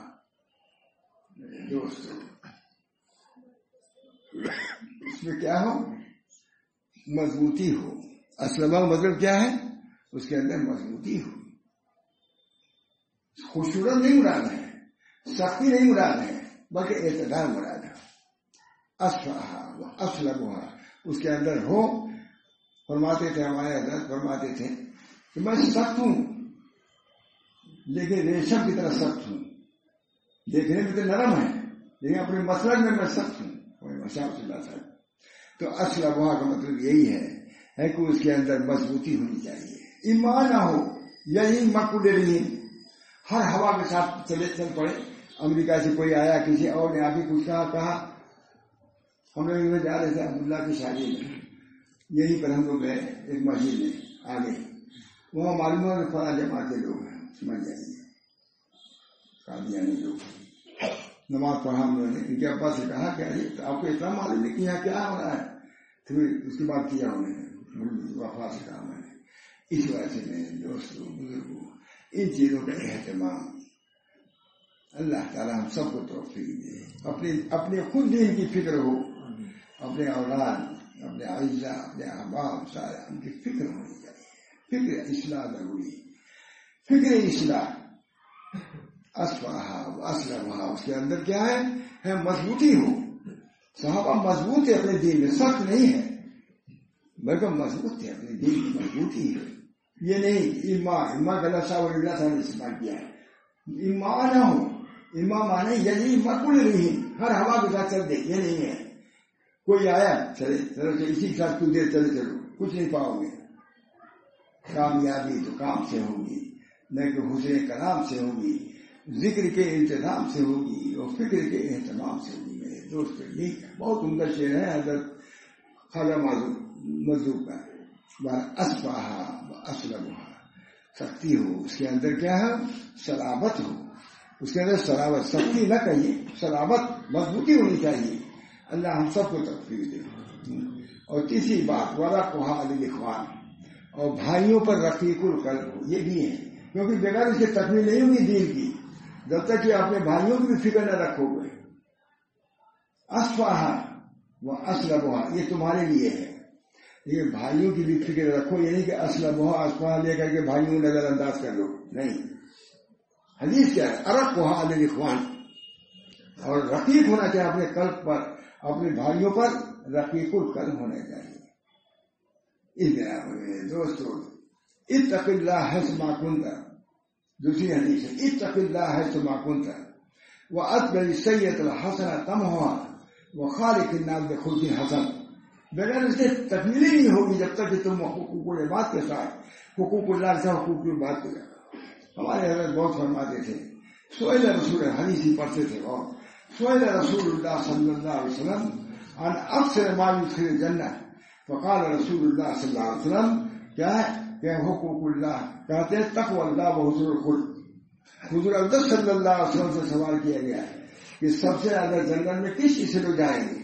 دوست، اس میں کیا ہو، مضبوطی ہو. اسلم کا مطلب کیا ہے، اس کے اندر مضبوطی ہو. خوبصورت نہیں مراد ہے، سختی نہیں مراد ہے، بلکہ اعتدال مراد ہے. اسلم ہوا، اس کے اندر ہو. فرماتے تھے ہمارے حضرت، فرماتے تھے کہ میں سخت ہوں لیکن ریشم کی طرح سخت ہوں. دیکھنے میں تو نرم ہے لیکن اپنے مسلک میں سخت ہوں. تو اسلم ہوا کا مطلب یہی ہے کہ اس کے اندر مضبوطی ہونی چاہیے. ایمان نہ ہو، یہی مقبول رہی ہر ہوا کے ساتھ چل پڑے. امریکہ سے کوئی آیا، کسی اور نے آگے کچھ کہا. ہم لوگ جا رہے تھے عبداللہ کی شادی میں، یہیں پر ہم لوگ گئے ایک مسجد میں آگے، وہاں معلوم ہے فلاں جماعت کے لوگ ہیں، سمجھ جائیے قادیانی لوگ. نماز پڑھا ہم لوگوں نے، ان کے ابا سے کہا کہ آپ کو اتنا معلوم نہیں کہ یہاں کیا ہو رہا ہے. پھر اس کے بعد کیا انہوں نے، وفا سے کہا میں نے. اس وجہ سے میں دوستوں بزرگوں ان چیزوں کا اہتمام اللہ تعالیٰ ہم سب کو توفیق دے. اپنے خود دین کی فکر ہو، اپنے اولاد، اپنے اعزاء، اپنے احباب، سارے ان کی فکر ہونی چاہیے. فکر اصلاح ضروری، فکر اصلاح. اسلم، اس کے اندر کیا ہے مضبوطی ہو. صحابہ مضبوط ہے اپنے دین میں، سخت نہیں ہے بلکہ مضبوط ہے اپنے دین کی مضبوطی ہے. یہ نہیں اما غلط صاحب اور اللہ صاحب نے استعمال کیا ہے. اما نہ ہو، اما مانے یعنی مقبول نہیں، ہر ہوا کے ساتھ چل دے، یہ نہیں ہے. کوئی آیا چلے چلو اسی کے ساتھ کچھ دیر چلے چلو، کچھ نہیں پاؤ گے. کامیابی تو کام سے ہوگی، نہ کہ حسن کلام سے ہوگی، ذکر کے انتظام سے ہوگی اور فکر کے اہتمام سے ہوگی. میرے دوست یہ بہت عمدہ شعر ہے حضرت خواجہ مظلوم کا. اسلم، سختی ہو، اس کے اندر کیا ہے صلابت ہو. اس کے اندر صلابت، سختی نہ کہیے، صلابت، مضبوطی ہونی چاہیے. اللہ ہم سب کو توفیق دے. اور تیسری بات ورقھا للاخوان، اور بھائیوں پر رقیق القلب ہو. یہ بھی ہے کیونکہ بغیر اس سے تکمیل نہیں ہوگی دین کی جب تک کہ اپنے بھائیوں کی بھی فکر نہ رکھو گے. اسفہا و اسلمھا، یہ تمہارے لیے ہے. یہ بھائیوں کی بھی فکر رکھو، یہ نہیں کہ اسلمھا اسفہا لے کر کے بھائیوں کو نظر انداز کر لو. نہیں، حدیث کیا ہے، ارقھا للاخوان. اور رقیق ہونا چاہیے اپنے قلب پر، اپنے بھائیوں پر رقیق القلب ہونا چاہیے. اس بنا پر دوستو اتق اللہ حیث ما کنت، دوسری حدیث ہے اتق اللہ حیث ما کنت واتبع السیئۃ الحسنۃ تمحوها وخالق الناس بخلق حسن. بغیر اس سے تکمیل ہی نہیں ہوگی جب تک کہ تم حقوق العباد کے ساتھ، حقوق اللہ سے حقوق العباد کے ساتھ. ہمارے حضرت بہت فرماتے تھے، سئل رسول، حدیث ہی پڑھتے تھے، اور سئل رسول اللہ صلی اللہ علیہ وسلم عن اکثر ما يدخل الجنہ، فقال رسول اللہ صلی اللہ علیہ وسلم کیا ہے کہ حقوق اللہ، کہتے ہیں تقوی اللہ و حسن الخلق. حضور اقدس صلی اللہ علیہ وسلم سے سوال کیا گیا ہے کہ سب سے زیادہ جنگل میں کس چیز سے لوگ جائیں گے؟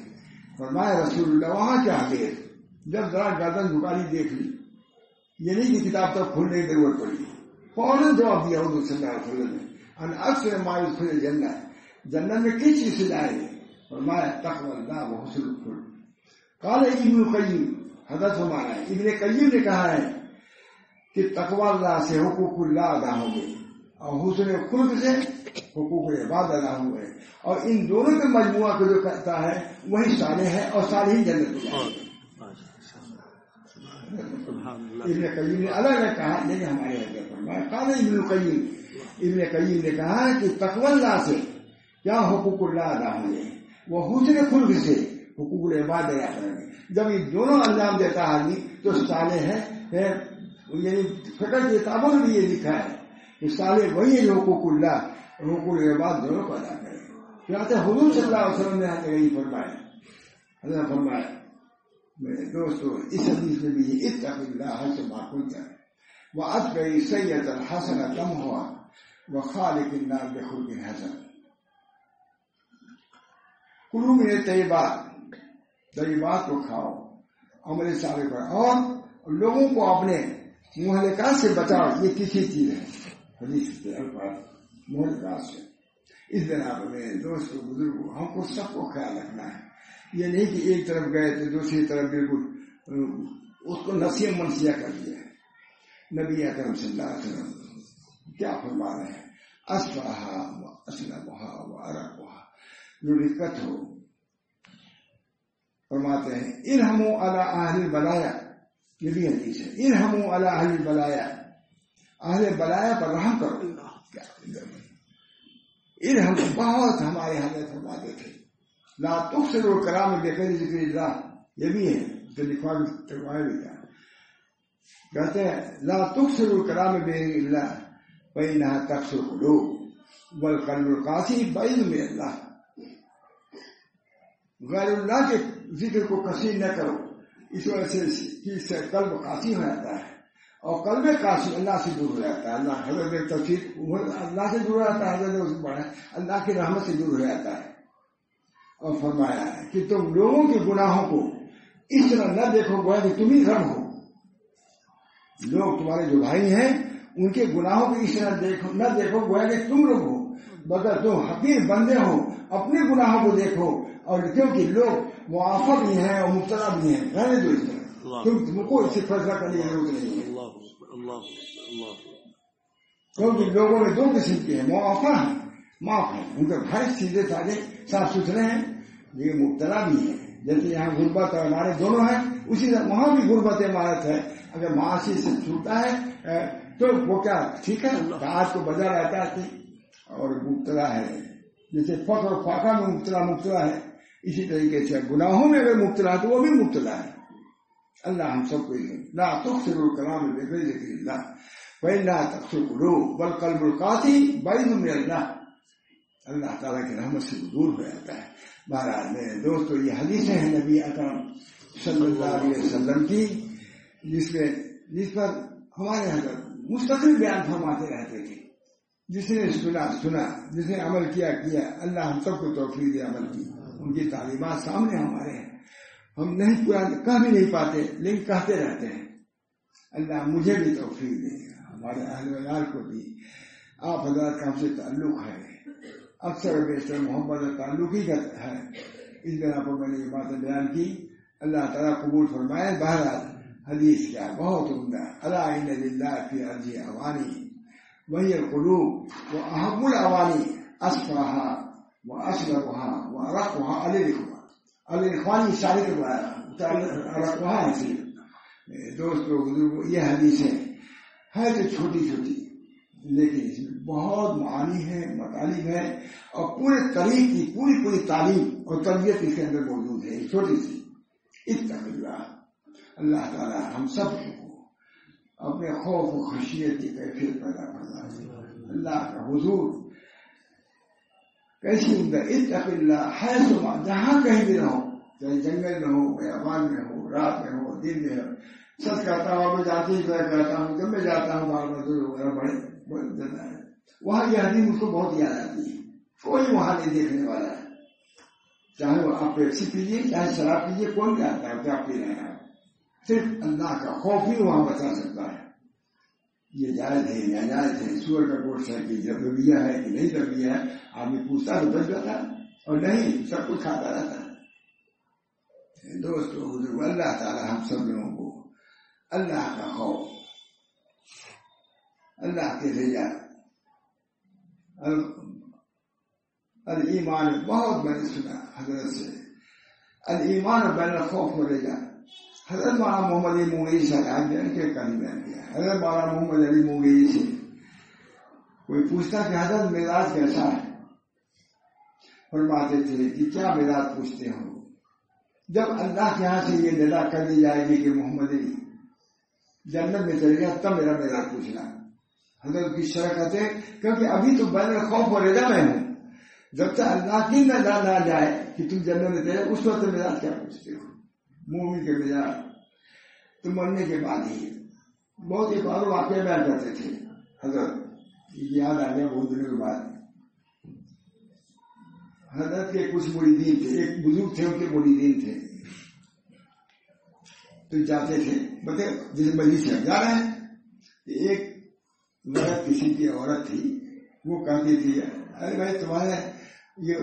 فرمایا رسول اللہ وہاں کیا دیر، جب ذرا گردن جھکا لی دیکھ لی، یہ نہیں کہ کتاب تک کھولنے کی ضرورت پڑی، فوراً جواب دیا حضور صلی اللہ علیہ وسلم نے، ان اکثر ما يدخل جنت میں کس چیز سے جائیں گے؟ فرمایا تقوی اللہ و حسن الخلق۔ قال ابن القیم، حضرت ہمارا ابن قیم نے کہا ہے کہ تقوی اللہ سے حقوق اللہ ادا ہوں گے اور حسن خلق سے حقوق عباد ادا ہوں گے، اور ان دونوں کے مجموعہ کو جو کہتا ہے وہی صالح ہے اور صالحین جنت میں جائیں گے۔ ابن قیم نے الگ الگ کہا لیکن ہمارے حضرت فرمایا قال ابن قیم نے کہا کہ تقوی اللہ سے کیا حقوق اللہ ادا ہوں گے، وہ حسن خلق سے حقوق العباد ادا کریں گے۔ جب یہ دونوں انجام دیتا آدمی تو صالح ہے، یعنی فقہ کی کتابوں میں بھی یہ لکھا ہے کہ صالح وہی ہے جو حقوق اللہ حقوق العباد دونوں کو ادا کرے۔ چنانچہ حضور صلی اللہ علیہ وسلم نے یہی فرمایا، حضرت فرمایا میرے دوستو اس حدیث میں بھی اتق اللہ حیث ما کنت واتبع السیئۃ الحسنۃ تمحها وخالق الناس بخلق حسن۔ کلوا من الطیبات کو کھاؤ، عمل صالح کرو، اور لوگوں کو اپنے مہلکات سے بچاؤ۔ یہ کسی چیز ہے حدیث کے الفاظ، مہلکات سے۔ اس بنا پر میرے دوستوں بزرگوں ہم کو سب کو خیال رکھنا ہے، یہ نہیں کہ ایک طرف گئے تو دوسری طرف بالکل اس کو نسیہ منسیہ کر دیا ہے۔ نبی اکرم صلی اللہ علیہ وسلم کیا فرما رہے ہیں؟ اصفہا و اسلمہا و ارقہا، جو رقت ہو فرماتے ہیں ارحموا علی اہل البلایا، یہ بھی حدیث ہے، ارحموا علی اہل البلایا، اہل بلایا پر رحم کرو۔ ارحم بہت ہمارے حضرت فرماتے تھے لا تکثروا الکلام بغیر ذکر اللہ، یہ بھی ہے جو لکھوایا بھی تھا، کہتے ہیں لا تکثروا الکلام بغیر اللہ فإنها تقسو القلوب والقلب القاسي بعيد من اللہ۔ غیر اللہ کے ذکر کو کثیر نہ کرو، اس وجہ سے اس سے قلب قاسی ہو جاتا ہے، اور قلب قاسی اللہ سے دور ہو جاتا ہے۔ اللہ حضرت تفسیر اللہ سے دور ہو جاتا ہے، حضرت اللہ کی رحمت سے دور ہو جاتا ہے۔ اور فرمایا ہے کہ تم لوگوں کے گناہوں کو اس طرح نہ دیکھو گویا کہ تم ہی رب ہو، لوگ تمہارے جو بھائی ہیں ان کے گناہوں کو اس طرح نہ دیکھو گویا کہ تم لوگ ہو، مگر تم حقیر بندے ہو، اپنے گناہوں کو دیکھو، اور کیونکہ لوگ معافی بھی ہیں اور مبتلا بھی ہیں، رہنے دو اس طرح، تم کو اس سے فیصلہ کرنے کی ضرورت نہیں ہے، کیونکہ لوگوں میں دو قسم کے ہیں، معافی ہیں، معاف ہیں، ان کے بھائی سیدھے سادے صاف ستھرے ہیں، لیکن مبتلا بھی ہیں، جیسے یہاں غربت اور ہمارے دونوں ہیں اسی طرح وہاں بھی غربت عمارت ہے۔ اگر معاشی سے چھوٹا ہے تو وہ کیا ٹھیک ہے، آج کو بجا رہتا ہے، اور مبتلا ہے جیسے فقر اور فاقہ میں مبتلا ہے، اسی طریقے سے گناہوں میں اگر مبتلا ہے تو وہ بھی مبتلا ہے۔ اللہ ہم سب کو لا تکثروا الکلام بغیر ذکر اللہ فإنها تقسو القلوب والقلب القاسي بعيد من اللہ، اللہ تعالیٰ کی رحمت سے دور ہو جاتا ہے۔ بہرحال میرے دوستو یہ حدیثیں ہیں نبی اکرم صلی اللہ علیہ وسلم کی، جس پر ہمارے حضرت مستقل بیان فرماتے رہتے تھے، جس نے سنا، جس نے عمل کیا، اللہ ہم سب کو توفیق دے عمل کی۔ ان کی تعلیمات سامنے ہمارے ہیں، ہم نہیں پورا کہہ بھی نہیں پاتے لیکن کہتے رہتے ہیں۔ اللہ مجھے بھی توفیق دے، ہمارے اہل ویال کو بھی۔ آپ حضرات کا ہم سے تعلق ہے، اکثر بیشتر محبت اور تعلق ہی ہے، اس بنا پر میں نے یہ باتیں بیان کی، اللہ تعالیٰ قبول فرمائے۔ بہرحال حدیث کیا بہت عمدہ، الا ان للہ فی ارض اوانی وہی القلوب واحب الاوانی اصفہا واصلبہا وارقہا الاخوانی سارے کے ارقہا ہے۔ دوستوں بزرگوں یہ حدیثیں ہے تو چھوٹی چھوٹی لیکن اس میں بہت معانی ہے، مطالب ہے، اور پورے طریق کی پوری تعلیم اور تربیت اس کے اندر موجود ہے۔ چھوٹی سی اتق اللہ، اللہ تعالی ہم سب کو اپنے خوف و خشیت کی کیفیت پیدا کرنا ہے۔ اللہ کا حضور کیسی عمدہ، اتق اللہ حیث ما، جہاں کہیں بھی رہو، چاہے جنگل میں ہو، بیابان میں ہو، رات میں ہو، دن میں ہو، سچ کہتا ہوں، میں جاتی ہی کہتا ہوں، جب میں جاتا ہوں بار بار وغیرہ بڑے جاتا ہے، وہاں یہ حدیث مجھ کو بہت یاد آتی ہے۔ کوئی وہاں نہیں دیکھنے والا ہے. چاہے وہ آپ پیپسی پیجیے چاہے شراب پیجیے, کون جانتا ہے کیا پی رہے ہیں. صرف اللہ کا خوف ہی وہاں بچا سکتا ہے. یہ جائز ہے یا جائز ہے, سور کا گوشت ہے کہ ذبیحہ ہے کہ نہیں ذبیحہ ہے, آدمی پوچھتا تو بچ جاتا ہے, اور نہیں سب کچھ کھاتا رہتا ہے. دوستو بزرگ, اللہ تعالی ہم سب لوگوں کو اللہ کا خوف, اللہ کے رضا, الایمان, بہت میں نے سنا حضرت سے, الایمان بین الخوف والرجا. حضرت مولانا محمد علی مونگیری صاحب کے کہیں بیان کیا. حضرت مولانا محمد علی مونگیری سے کوئی پوچھتا کہ حضرت مزاج کیسا ہے, فرماتے تھے کہ کیا مزاج پوچھتے ہو, جب اللہ کے یہاں سے یہ ندا کر دی جائے گی کہ محمد علی جنت میں چلے گا تب میرا مزاج پوچھنا. حضرت کی شرکت ہے کیونکہ ابھی تو بین الخوف و رضا میں ہوں, جب تک اللہ کی ندا نہ جائے کہ تم جنت میں چلے اس وقت مزاج کیا پوچھتے ہو. مومن کے مزاج تو مرنے کے بعد ہی. بہت ایک اور واقعہ بیان کرتے تھے حضرت, یاد آ گیا بہت دنوں کے بعد. حضرت کے کچھ مریدین تھے, ایک بزرگ تھے ان کے مریدین تھے, تو جاتے تھے بتے جس مجلس سے جا رہے ہیں, ایک لڑک کسی کی عورت تھی, وہ کہتی تھی ارے بھائی تمہارے یہ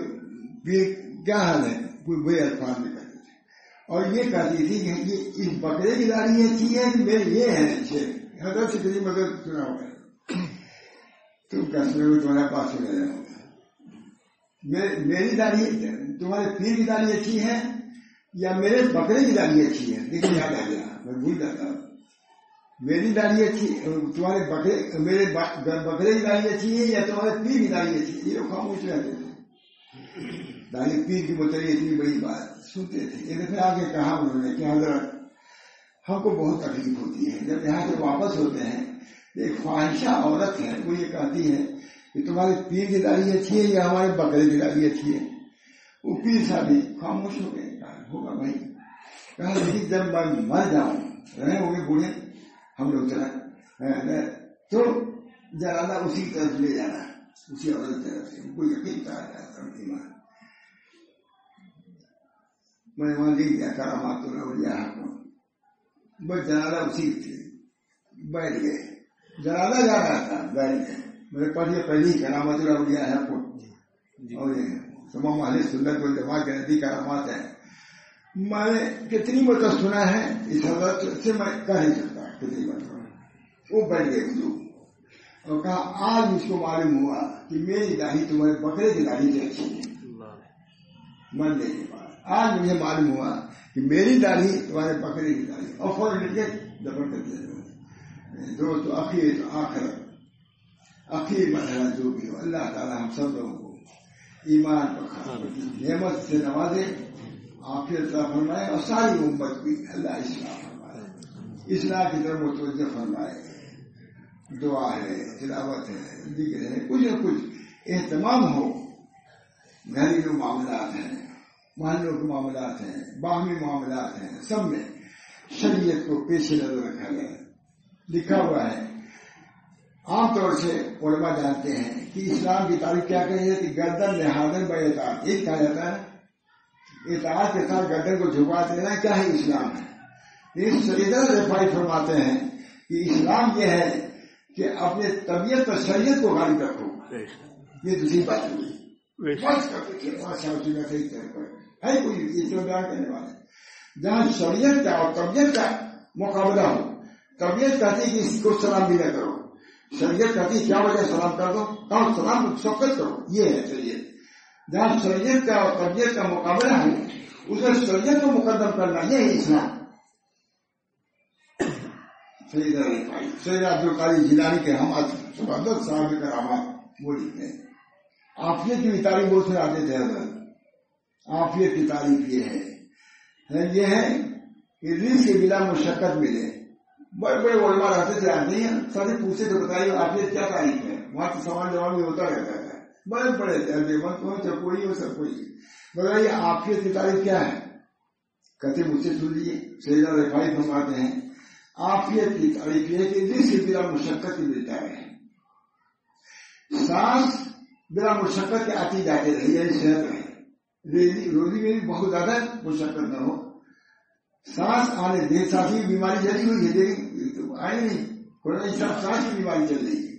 کیا حال ہے, کوئی برے الفاظ میں کہتے تھے, اور یہ کہتی تھی کہ اس بکرے کی داڑھی اچھی ہے کہ میرے یہ ہے اچھے. حضرت سے کسی مدد سنا ہوگا تم کیسے تمہارے پاس سنا جاؤ گا, میری داڑھی تمہارے پیر کی داڑھی اچھی ہے یا میرے بکرے کی داڑھی اچھی ہے. لیکن یاد آ گیا, میں بھول جاتا ہوں, میری داڑھی اچھی, تمہارے میرے بکرے کی داڑھی اچھی ہے یا تمہارے پیر کی داڑھی اچھی ہے. یہ خاموش رہتے تھے, داڑھی پیر کی متعلق اتنی بڑی بات سنتے تھے. یہ دفعہ آگے کہا انہوں نے کہ حضرت ہم کو بہت تکلیف ہوتی ہے جب یہاں سے واپس ہوتے ہیں, ایک خواہشہ عورت ہے وہ یہ کہتی ہے کہ تمہارے پیر کی داڑھی اچھی ہے یا ہمارے بکرے کی داڑھی اچھی ہے. وہ پیر صاحب خاموش ہو گئے. ہوگا بھائی, کہا لیکن جب میں مر جاؤں, رہے ہوں گے بوڑھے ہم لوگ چلا, تو جنازہ اسی طرف لے جانا, اسی عورت طرف سے. کوئی یقین کہا جاتا ایمان, میں نے وہاں لے گیا کرامات الاولیاء کو, بس جنازہ اسی تھے, بیٹھ گئے, جنازہ جا رہا تھا, بیٹھ گئے. میرے پاس یہ پہلی کرامات الاولیاء ہے کو, اور یہ تمام اہل سنت والجماعت کے نزدیک کرامات ہیں. میں نے کتنی مرتبہ سنا ہے, اس حضرت سے میں کہہ نہیں سکتا کتنی مرتبہ. وہ بیٹھ گئے حضور اور کہا آج مجھ کو معلوم ہوا کہ میری داڑھی تمہارے بکرے کی داڑھی سے اچھی ہے. مرنے کے بعد آج مجھے معلوم ہوا کہ میری داڑھی تمہارے بکرے کی داڑھی, اور فوراً لٹ کے دبڑ کر دیا. دوستو آخر مرحلہ جو بھی ہو, اللہ تعالیٰ ہم سب لوگوں کو ایمان پر نعمت سے نوازے, عافیت عطا فرمائے, اور ساری امت بھی اللہ اصلاح فرمائے, اصلاح کی طرف متوجہ فرمائے. دعا ہے, تلاوت ہے, ذکر ہے, کچھ نہ کچھ اہتمام ہو. گھریلو معاملات ہیں, محلوں کے معاملات ہیں, باہمی معاملات ہیں, سب میں شریعت کو پیش نظر رکھا گیا. لکھا ہوا ہے, عام طور سے علماء جانتے ہیں کہ اسلام کی تعریف کیا کہی ہے کہ گردن نہادن باطاعت, یہ کہا جاتا ہے اطاعت کے ساتھ گردن کو جھکا دینا کیا ہے اسلام ہے. لیکن سیدنا رفاعی فرماتے ہیں کہ اسلام یہ ہے کہ اپنے طبیعت اور شریعت کو غالب رکھو. یہ دوسری بات ہوئی ہے کوئی یہ جو بیان کرنے والے, جہاں شریعت کا اور طبیعت کا مقابلہ ہو. طبیعت کہتی ہے کہ اس کو سلام بھی نہ کرو, شریعت کہتی ہے کیا وجہ سلام کر دو, کہاں سلام شفقت کرو. یہ ہے شریعت. جہاں شریعت کا اور طبیعت کا مقابلہ ہے اس میں شریعت کو مقدم کرنا, یہ ہے اسلام. سید عبد القادر جیلانی کے ہم زبردست صاحب کرامات وہ لکھتے ہیں. عافیت کی بھی تعریف بہت سے آتے تھے حضرت. عافیت کی تعریف یہ ہے کہ رزق کے بلا مشقت ملے. بڑے بڑے علماء رہتے تھے, آتے ہیں سارے پوچھتے تو بتائیے عافیت کیا تعریف ہے, وہاں تو سوال جواب میں ہوتا رہتا ہے. بڑے بڑے کوئی ہو سب کوئی, بتائیے عافیت کی تعریف کیا ہے. کہتے مجھ سے سن لیجیے, سیدنا رفاعی فرماتے ہیں عافیت کی تعریف یہ ہے کہ رزق کے بلا مشقت ملتا ہے. سانس بلا مشقت کے آتی جاتے رہے، یہی صحت ہے. روزی میں بھی بہت زیادہ مشقت نہ ہو. سانس آنے دے، سانس کی بیماری چلی ہوئی ہے، آئے نہیں کورونا صاحب، سانس کی بیماری چل رہی ہے.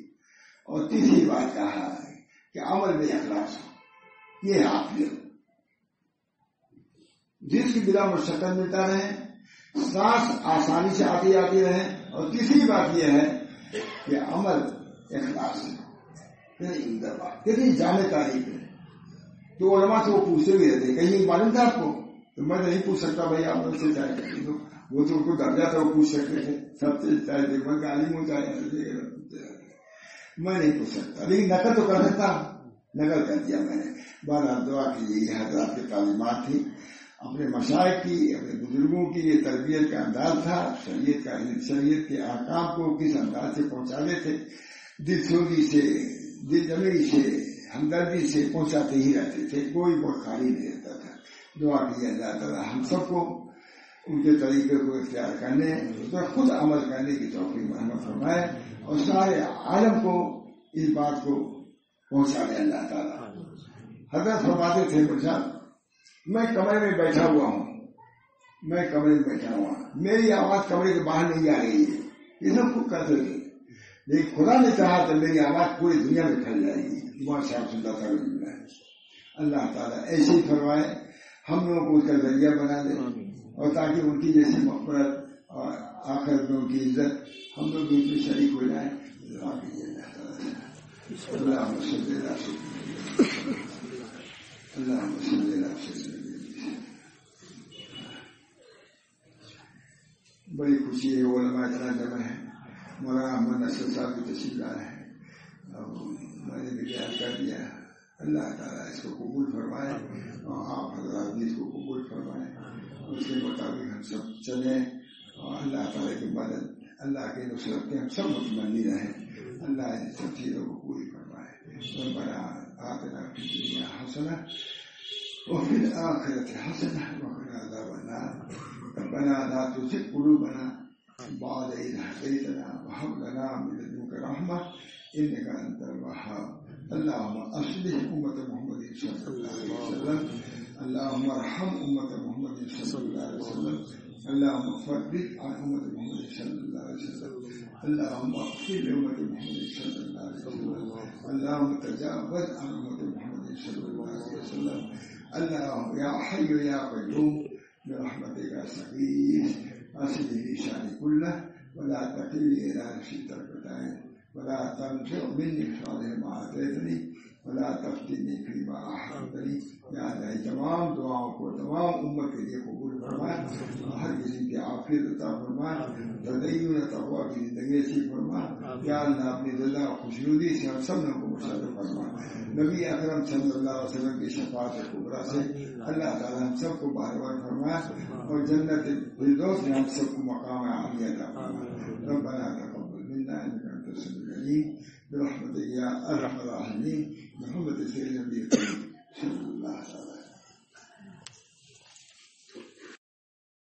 اور تیسری بات کہا ہے کہ عمل میں اخلاص ہو، یہ آپ نے جس کی بلا مشقت ملتا رہے، سانس آسانی سے آتی جاتی رہے. اور تیسری بات یہ ہے کہ عمل اخلاص ہے. کتنی جامع تاریخ ہے. تو علماء سے وہ پوچھتے بھی رہتے، کہیں معلوم تھا آپ کو؟ تو میں نہیں پوچھ سکتا بھائی، آپ مجھ سے چاہے کریں تو وہ تو ان کو درجہ تھا، وہ پوچھ سکتے تھے سب سے چاہے دیکھ عالم ہو چاہے میں نہیں پوچھ سکتا، لیکن نقل تو کر سکتا. نقل کر دیا میں نے. بہرحال دعا کیجیے، یہ حضرات کی تعلیمات تھی، اپنے مشائخ کی، اپنے بزرگوں کی یہ تربیت کا انداز تھا. شریعت کے احکام کو کس انداز سے پہنچاتے تھے، دل سوزی سے، دل جمعی سے، ہمدردی سے پہنچاتے ہی رہتے تھے، کوئی وقت خالی نہیں رہتا تھا. دعا کیجیے اللہ تعالیٰ ہم سب کو ان کے طریقے کو اختیار کرنے، اس پر خود عمل کرنے کی توفیق مرحمت فرمائے، اور سارے عالم کو اس بات کو پہنچا دے اللہ تعالیٰ. حضرت فرماتے تھے بچہ، میں کمرے میں بیٹھا ہوا ہوں، میری آواز کمرے کے باہر نہیں آ رہی ہے، یہ سب کچھ کرتے تھے، لیکن خدا نے چاہا تو میری آواز پوری دنیا میں پھیل جائے گی. اللہ تعالیٰ ایسے ہی فرمائے، ہم لوگوں کو اس کا ذریعہ بنا دے، اور تاکہ ان کی جیسی مغفرت اور آخرت میں ان کی عزت ہم لوگ بھی میں شریک ہو جائیں. اللہم صلی اللہ علیہ. بڑی خوشی ہے، علماء اتنا جمع ہے. مولانا احمد نصر صاحب کی تشریف لا رہے ہیں، میں نے بھی بیان کر دیا. اللہ تعالیٰ اس کو قبول فرمائے، اور آپ حضرات بھی اس کو قبول فرمائے، اس کے مطابق ہم سب چلیں، اور اللہ تعالیٰ کی مدد، اللہ کے نصرت کے ہم سب مطمئن رہیں. اللہ ان سب چیزوں کو پوری فرمائے. ربنا آتنا فی الدنیا حسنہ وفی الآخرۃ حسنہ وقنا عذاب النار. ربنا لا تزغ قلوبنا بعد إذ هديتنا وهب لنا من لدنك رحمة إنك أنت الوهاب. اللهم أصلح أمة محمد صلى الله عليه وسلم، اللهم ارحم أمة محمد صلى الله عليه وسلم، اللهم فرج عن أمة محمد صلى الله عليه وسلم، اللهم اغفر لأمة محمد صلى الله عليه وسلم، اللهم تجاوز عن أمة محمد صلى الله عليه وسلم. اللهم يا حي يا قيوم برحمتك أستغيث، أصلح لي شأني كله ولا تكلني إلى نفسي طرفة عين، ولا تنزع مني صالح ما آتيتني، ولا تفتني فيما أحببتني. یا اللہ تمام دعاؤں کو تمام امت کے لیے قبول فرمائے، ہر کسی کی عافیت عطا فرمائے، تدین تقویٰ کی زندگی نصیب فرمائے. یا اللہ اپنی رضا خوشنودی سے ہم سب لوگوں کو مشرف فرمائے. نبی اکرم صلی اللہ علیہ وسلم کی شفاعت کبریٰ سے اللہ تعالی ہم سب کو بہروار فرمائے، اور جنت فردوس میں ہم سب کو مقام عالیہ عطا فرمائے. ربنا تقبل منا انک انت السمیع العلیم برحمتک یا ارحم الراحمین. محمد سید نبی صلی اللہ علیہ وسلم.